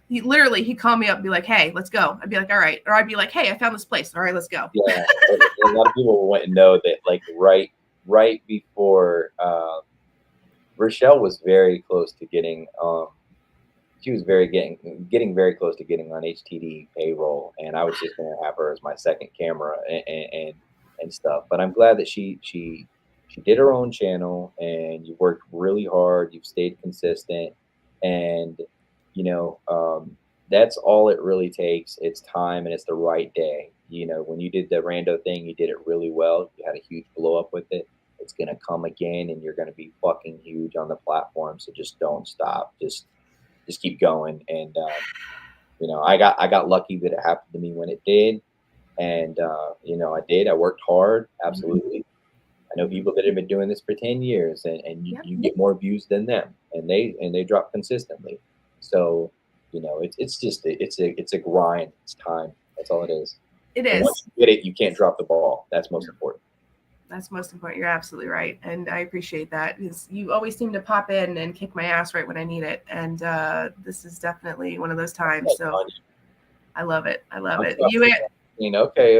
Speaker 1: He'd call me up and be like, "Hey, let's go." I'd be like, "All right," or I'd be like, "Hey, I found this place. All right, let's go."
Speaker 2: Yeah, a lot of people wouldn't know that. Like right before Richelle was very close to getting. She was getting very close to getting on HTD payroll, and I was just going to have her as my second camera and stuff. But I'm glad that she did her own channel, and you worked really hard. You've stayed consistent, and that's all it really takes. It's time, and it's the right day. When you did the rando thing, you did it really well. You had a huge blow up with it. It's going to come again, and you're going to be fucking huge on the platform. So just don't stop. Just keep going. And I got lucky that it happened to me when it did, and I did. I worked hard, absolutely. I know people that have been doing this for 10 years, and you get more views than them, and they drop consistently. So it's a grind. It's time. That's all it is.
Speaker 1: It is.
Speaker 2: And once you get it, you can't drop the ball. That's most important.
Speaker 1: That's most important. You're absolutely right. And I appreciate that, because you always seem to pop in and kick my ass right when I need it. And this is definitely one of those times. So I love it. I love it.
Speaker 2: Okay.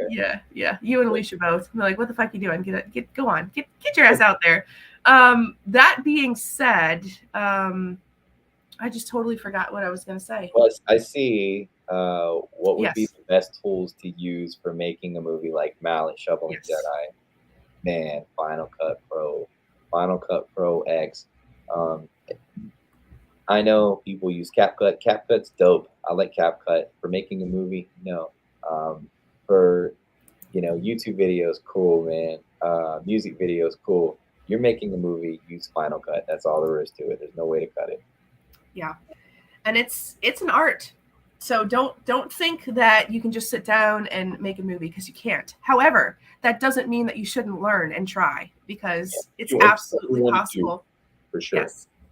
Speaker 1: Yeah. You and Alicia both. I'm like, what the fuck are you doing? Go on. Get your ass out there. That being said, I just totally forgot what I was going to say.
Speaker 2: Well, I see what would be the best tools to use for making a movie like Mallet, Shovel, and Jedi. Man, Final Cut Pro X. I know people use CapCut. CapCut's dope. I like CapCut. For making a movie, no. For YouTube videos, cool, man. Music videos, cool. You're making a movie, use Final Cut. That's all there is to it. There's no way to cut it.
Speaker 1: Yeah, and it's an art. So don't think that you can just sit down and make a movie, because you can't. However, that doesn't mean that you shouldn't learn and try, because it's absolutely possible.
Speaker 2: For sure.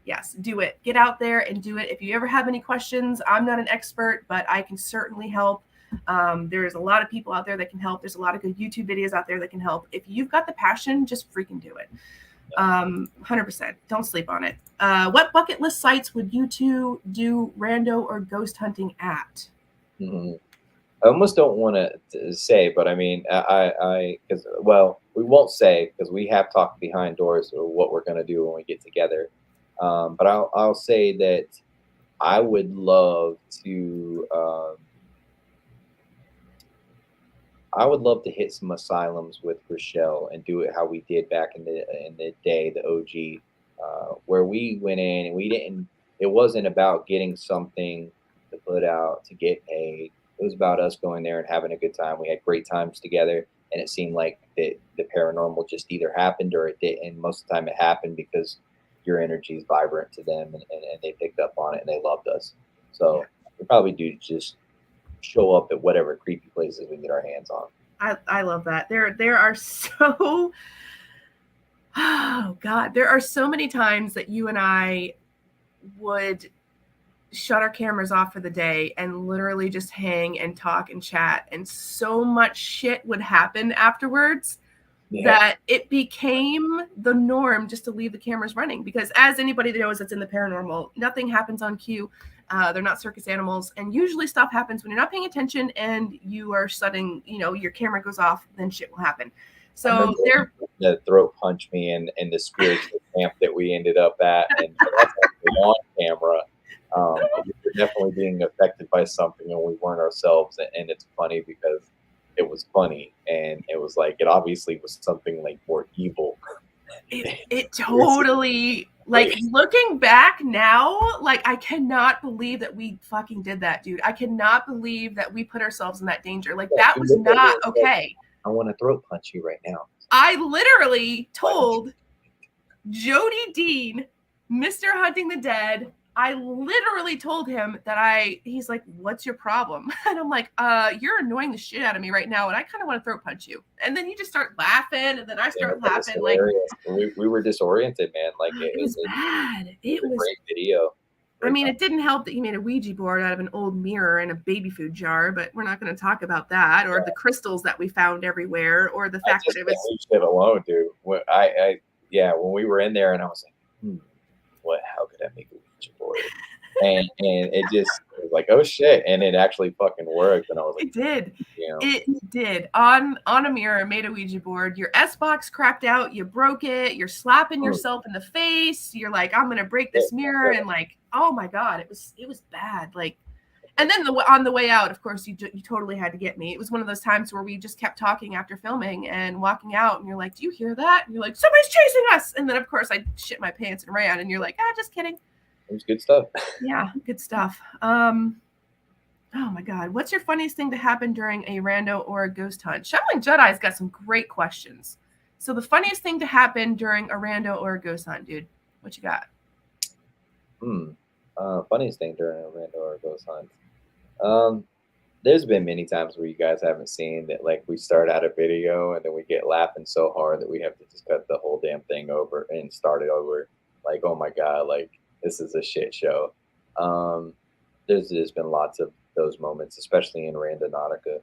Speaker 1: Yes, do it. Get out there and do it. If you ever have any questions, I'm not an expert, but I can certainly help. There's a lot of people out there that can help. There's a lot of good YouTube videos out there that can help. If you've got the passion, just freaking do it. 100%. Don't sleep on it. What bucket list sites would you two do rando or ghost hunting at?
Speaker 2: I almost don't want to say, but I mean, because we won't say, because we have talked behind doors of what we're going to do when we get together. But I'll say that I would love to. I would love to hit some asylums with Richelle and do it how we did back in the day, the OG, where we went in and we didn't. It wasn't about getting something to put out to get paid. It was about us going there and having a good time. We had great times together, and it seemed like the paranormal just either happened or it didn't. And most of the time, it happened because your energy is vibrant to them, and they picked up on it and they loved us. So we probably do just show up at whatever creepy places we get our hands on.
Speaker 1: I love that. There are so Oh God, there are so many times that you and I would shut our cameras off for the day and literally just hang and talk and chat, and so much shit would happen afterwards that it became the norm just to leave the cameras running, because as anybody that knows that's in the paranormal, nothing happens on cue. They're not circus animals, and usually stuff happens when you're not paying attention and you are shutting, your camera goes off, then shit will happen. So they're
Speaker 2: the throat punch me in the spiritual camp that we ended up at, and that's actually on camera. We were definitely being affected by something, and we weren't ourselves. And it's funny because it was funny, and it was like it obviously was something like more evil.
Speaker 1: It totally, like, looking back now, like, I cannot believe that we fucking did that, dude. I cannot believe that we put ourselves in that danger. Like, that was not okay.
Speaker 2: I want to throat punch you right now.
Speaker 1: I literally told Jody Dean, Mr. Hunting the Dead, I literally told him that he's like, what's your problem? And I'm like, you're annoying the shit out of me right now, and I kind of want to throat punch you. And then you just start laughing, and then I start laughing. Like,
Speaker 2: we were disoriented, man. Like,
Speaker 1: it was bad. It was
Speaker 2: a great video.
Speaker 1: I mean, it didn't help that you made a Ouija board out of an old mirror and a baby food jar, but we're not going to talk about that, or the crystals that we found everywhere, or the fact that it was
Speaker 2: shit alone, dude. When when we were in there, and I was like, how could I make a Ouija board? And it just was like, oh shit, and it actually fucking worked. And I was like,
Speaker 1: it did on a mirror, made a Ouija board. Your S-box cracked out, you broke it, you're slapping yourself in the face, you're like, I'm gonna break this mirror, and like, oh my God, it was bad. Like, and then on the way out, of course, you totally had to get me. It was one of those times where we just kept talking after filming and walking out, and you're like, do you hear that? And you're like, somebody's chasing us. And then of course I shit my pants and ran, and you're like, just kidding.
Speaker 2: It was good stuff.
Speaker 1: Yeah, good stuff. Oh my God, what's your funniest thing to happen during a rando or a ghost hunt? Shoveling Jedi's got some great questions. So the funniest thing to happen during a rando or a ghost hunt, dude, what you got?
Speaker 2: Funniest thing during a rando or a ghost hunt. There's been many times where you guys haven't seen that, like, we start out a video and then we get laughing so hard that we have to just cut the whole damn thing over and start it over. Like, oh my God, like, this is a shit show. There's been lots of those moments, especially in Randonautica.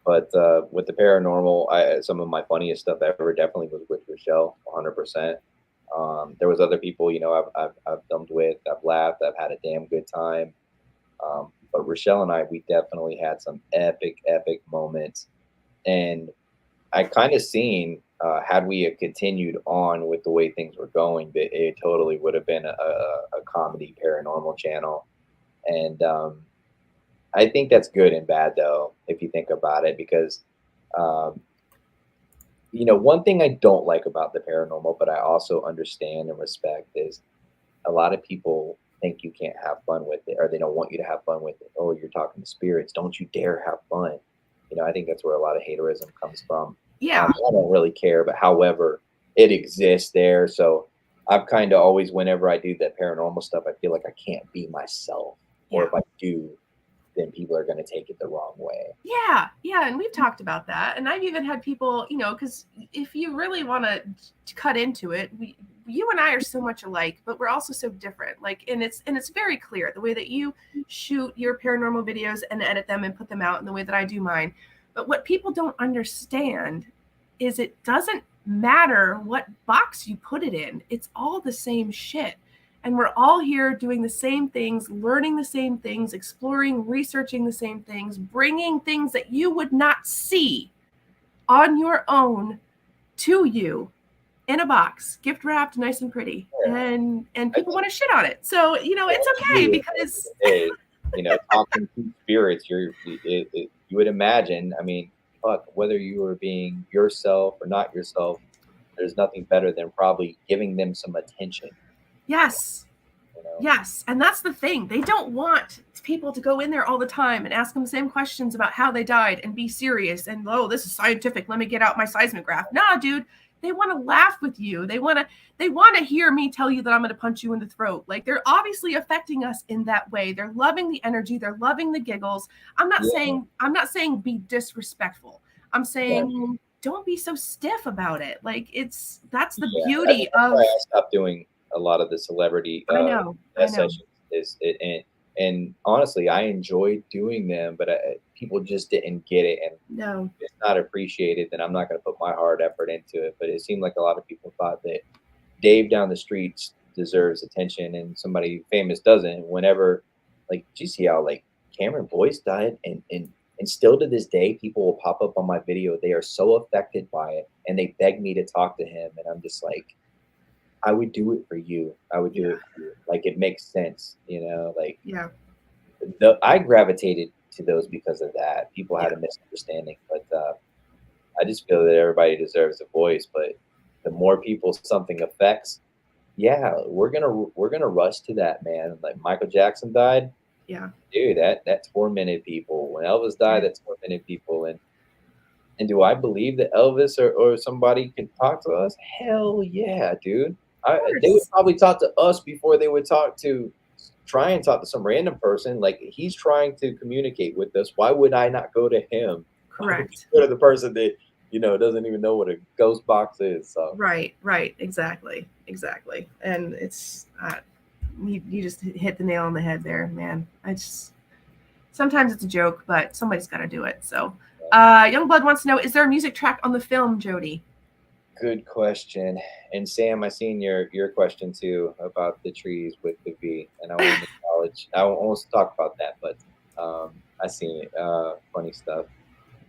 Speaker 2: But with the paranormal, some of my funniest stuff ever definitely was with Richelle, 100%. There was other people, I've filmed with, I've laughed, I've had a damn good time. But Richelle and I, we definitely had some epic moments. And I kind of seen, had we have continued on with the way things were going, that it totally would have been a comedy paranormal channel. And I think that's good and bad, though, if you think about it, because, one thing I don't like about the paranormal, but I also understand and respect, is a lot of people think you can't have fun with it, or they don't want you to have fun with it. Oh, you're talking to spirits, don't you dare have fun. I think that's where a lot of haterism comes from.
Speaker 1: Yeah.
Speaker 2: I don't really care, but however, it exists there. So I've kind of always, whenever I do that paranormal stuff, I feel like I can't be myself. Or if I do, then people are going to take it the wrong way.
Speaker 1: Yeah. And we've talked about that. And I've even had people, because if you really want to cut into it, you and I are so much alike, but we're also so different. Like, and it's very clear the way that you shoot your paranormal videos and edit them and put them out, and the way that I do mine. But what people don't understand is it doesn't matter what box you put it in. It's all the same shit. And we're all here doing the same things, learning the same things, exploring, researching the same things, bringing things that you would not see on your own to you in a box, gift wrapped, nice and pretty. And people want to shit on it. So, it's okay, because
Speaker 2: talking to spirits, you would imagine, I mean, fuck, whether you are being yourself or not yourself, there's nothing better than probably giving them some attention.
Speaker 1: Yes. Yes. And that's the thing. They don't want people to go in there all the time and ask them the same questions about how they died and be serious and, oh, this is scientific, let me get out my seismograph. Nah, dude. They want to laugh with you. They want to hear me tell you that I'm going to punch you in the throat. Like, they're obviously affecting us in that way. They're loving the energy. They're loving the giggles. I'm not saying be disrespectful. I'm saying don't be so stiff about it. Like that's the
Speaker 2: Yeah,
Speaker 1: beauty
Speaker 2: that's
Speaker 1: of.
Speaker 2: why I stopped doing a lot of the celebrity
Speaker 1: I know.
Speaker 2: sessions. And honestly, I enjoyed doing them, but people just didn't get it, and
Speaker 1: No.
Speaker 2: it's not appreciated. Then I'm not going to put my hard effort into it. But it seemed like a lot of people thought that Dave down the streets deserves attention, and somebody famous doesn't. Whenever, like, did you see how like Cameron Boyce died, and still to this day, people will pop up on my video. They are so affected by it, and they beg me to talk to him, and I'm just like, I would do it for you. I would do it for you. Like, it makes sense, like
Speaker 1: Yeah.
Speaker 2: I gravitated to those because of that. People had a misunderstanding, but I just feel that everybody deserves a voice. But the more people something affects, we're gonna rush to that, man. Like Michael Jackson died.
Speaker 1: Yeah.
Speaker 2: Dude, that tormented people. When Elvis died, that tormented people. And do I believe that Elvis or somebody can talk to us? Hell yeah, dude. They would probably talk to us before they would try and talk to some random person. Like, he's trying to communicate with us. Why would I not go to him?
Speaker 1: Correct.
Speaker 2: Go to the person that doesn't even know what a ghost box is. So
Speaker 1: Right. Exactly. And it's you just hit the nail on the head there, man. Sometimes it's a joke, but somebody's got to do it. So, Youngblood wants to know: is there a music track on the film, Jody?
Speaker 2: Good question. And Sam, I seen your question too about the trees with the V, and I want to acknowledge. I won't talk about that, but I seen it. Funny stuff.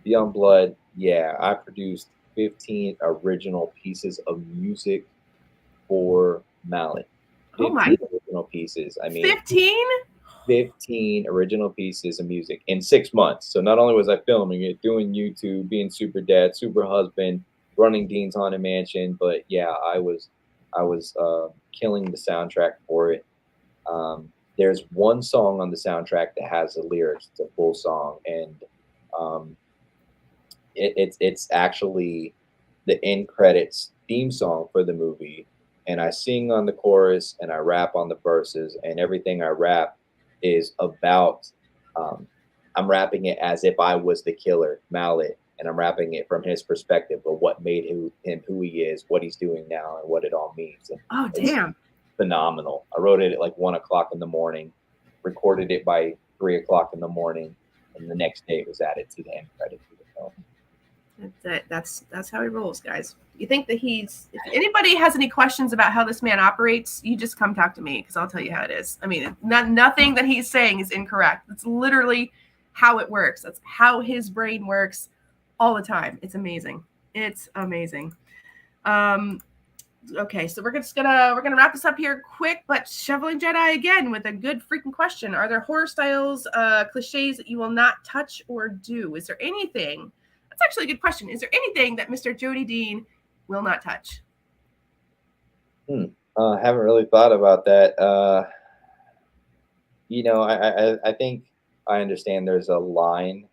Speaker 2: Youngblood, yeah, I produced 15 original pieces of music for Mallet. 15 original pieces. I mean, 15 original pieces of music in 6 months. So not only was I filming it, doing YouTube, being super dad, super husband, running Dean's Haunted Mansion, but yeah, I was killing the soundtrack for it. There's one song on the soundtrack that has the lyrics. It's a full song, and it's actually the end credits theme song for the movie. And I sing on the chorus and I rap on the verses, and everything I rap is about. I'm rapping it as if I was the killer, Mallet, and I'm rapping it from his perspective of what made him who he is, what he's doing now, and what it all means. And
Speaker 1: damn!
Speaker 2: Phenomenal. I wrote it at like 1 o'clock in the morning, recorded it by 3 o'clock in the morning, and the next day it was added to the end credits of the film.
Speaker 1: That's how he rolls, guys. You think that if anybody has any questions about how this man operates, you just come talk to me, because I'll tell you how it is. I mean, nothing that he's saying is incorrect. It's literally how it works. That's how his brain works all the time. It's amazing. Okay, so we're gonna wrap this up here quick, but Shoveling Jedi again with a good freaking question. Are there horror styles, cliches that you will not touch or do? Is there anything? That's actually a good question. Is there anything that Mr. Jody Dean will not touch?
Speaker 2: I haven't really thought about that. I think I understand there's a line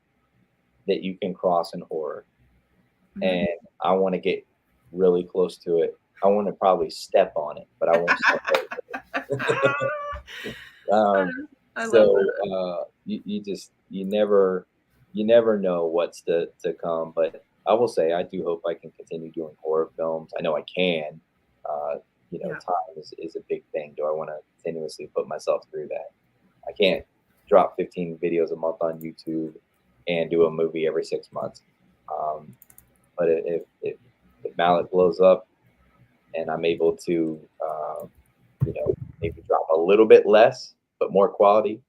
Speaker 2: that you can cross in horror, and I want to get really close to it. I want to probably step on it, but I won't step over it. You never know what's to come, but I will say I do hope I can continue doing horror films. I know I can. Time is a big thing. Do I want to continuously put myself through that? I can't drop 15 videos a month on YouTube and do a movie every 6 months. But if Mallet blows up and I'm able to, maybe drop a little bit less, but more quality,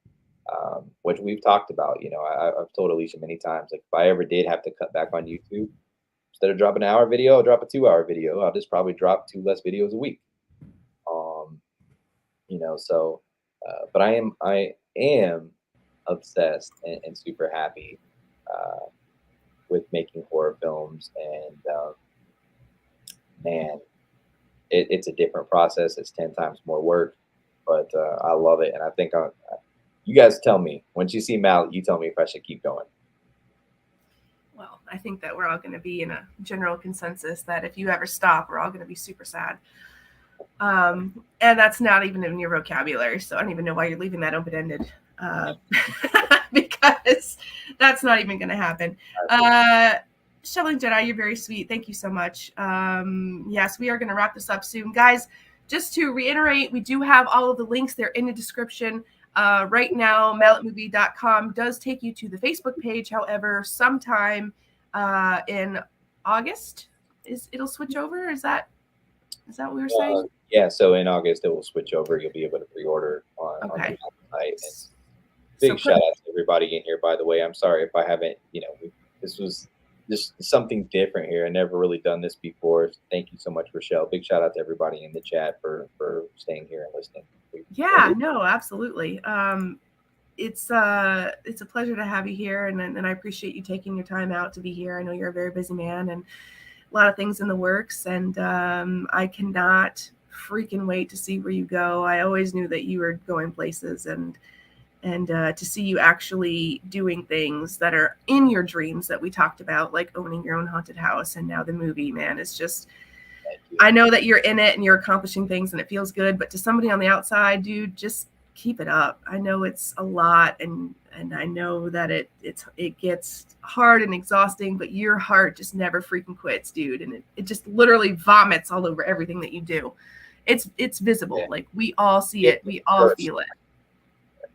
Speaker 2: which we've talked about. I've told Alicia many times, like, if I ever did have to cut back on YouTube, instead of dropping an hour video, I'll drop a 2-hour video. I'll just probably drop 2 less videos a week. But I am obsessed and super happy with making horror films, and man, it's a different process. It's 10 times more work, but I love it, and I think you guys tell me once you see Mallet, you tell me if I should keep going.
Speaker 1: Well, I think that we're all going to be in a general consensus that if you ever stop, we're all going to be super sad. And that's not even in your vocabulary, so I don't even know why you're leaving that open-ended, because that's not even going to happen. Shelling Jedi, you're very sweet. Thank you so much. Yes, we are going to wrap this up soon. Guys, just to reiterate, we do have all of the links. They're in the description. Right now, malletmovie.com does take you to the Facebook page. However, sometime in August, it'll switch over? Is that what we were saying?
Speaker 2: Yeah, so in August, it will switch over. You'll be able to pre-order on the website. And big shout out to everybody in here, by the way. I'm sorry if I haven't, this was just something different here. I never really done this before. Thank you so much, Richelle. Big shout out to everybody in the chat for staying here and listening.
Speaker 1: Yeah, no, absolutely. It's a pleasure to have you here, and I appreciate you taking your time out to be here. I know you're a very busy man and a lot of things in the works, and I cannot freaking wait to see where you go. I always knew that you were going places, and to see you actually doing things that are in your dreams that we talked about, like owning your own haunted house and now the movie, man, it's just, I know that you're in it and you're accomplishing things and it feels good, but to somebody on the outside, dude, just keep it up. I know it's a lot, and I know that it gets hard and exhausting, but your heart just never freaking quits, dude, and it just literally vomits all over everything that you do. It's visible. Like, we all see it, we all feel it.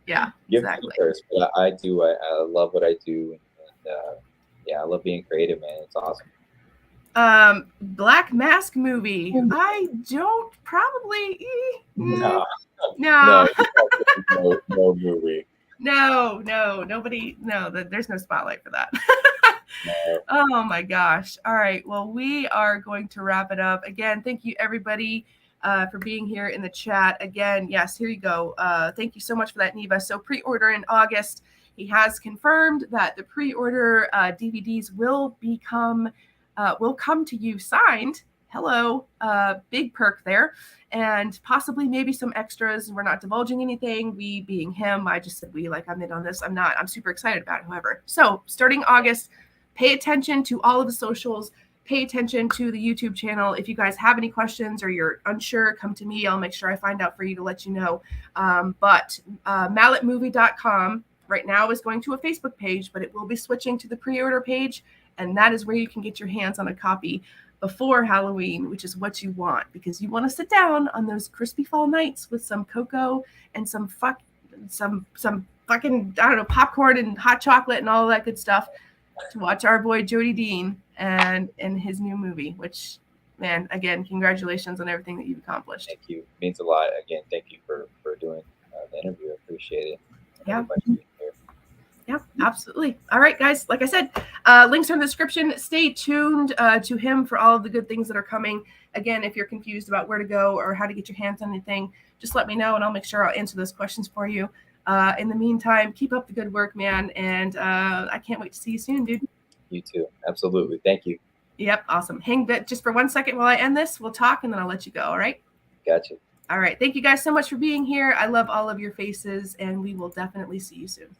Speaker 1: Yeah, exactly.
Speaker 2: First, but I do. I love what I do, and I love being creative, man. It's awesome.
Speaker 1: Black Mask movie. I don't probably.
Speaker 2: No movie.
Speaker 1: No, nobody. No, there's no spotlight for that.
Speaker 2: No.
Speaker 1: Oh my gosh. All right. Well, we are going to wrap it up. Again, thank you everybody for being here in the chat. Again, yes, here you go. Thank you so much for that, Neva. So pre-order in August. He has confirmed that the pre-order DVDs will come to you signed. Hello, big perk there, and possibly maybe some extras. We're not divulging anything. We being him, I just said we, like, I'm in on this. I'm super excited about it, however. So starting August, pay attention to all of the socials. Pay attention to the YouTube channel. If you guys have any questions or you're unsure, come to me. I'll make sure I find out for you to let you know. But malletmovie.com right now is going to a Facebook page, but it will be switching to the pre-order page. And that is where you can get your hands on a copy before Halloween, which is what you want, because you want to sit down on those crispy fall nights with some cocoa and some fucking, I don't know, popcorn and hot chocolate and all that good stuff to watch our boy Jody Dean and his new movie, which, man, again, congratulations on everything that you've accomplished.
Speaker 2: Thank you. It means a lot. Again, thank you for doing the interview. I appreciate it.
Speaker 1: Yeah. Yeah, absolutely. All right, guys. Like I said, links are in the description. Stay tuned to him for all of the good things that are coming. Again, if you're confused about where to go or how to get your hands on anything, just let me know and I'll make sure I'll answer those questions for you. In the meantime, keep up the good work, man. And I can't wait to see you soon, dude.
Speaker 2: You too. Absolutely. Thank you.
Speaker 1: Yep. Awesome. Hang just for 1 second while I end this. We'll talk and then I'll let you go. All right.
Speaker 2: Gotcha.
Speaker 1: All right. Thank you guys so much for being here. I love all of your faces and we will definitely see you soon.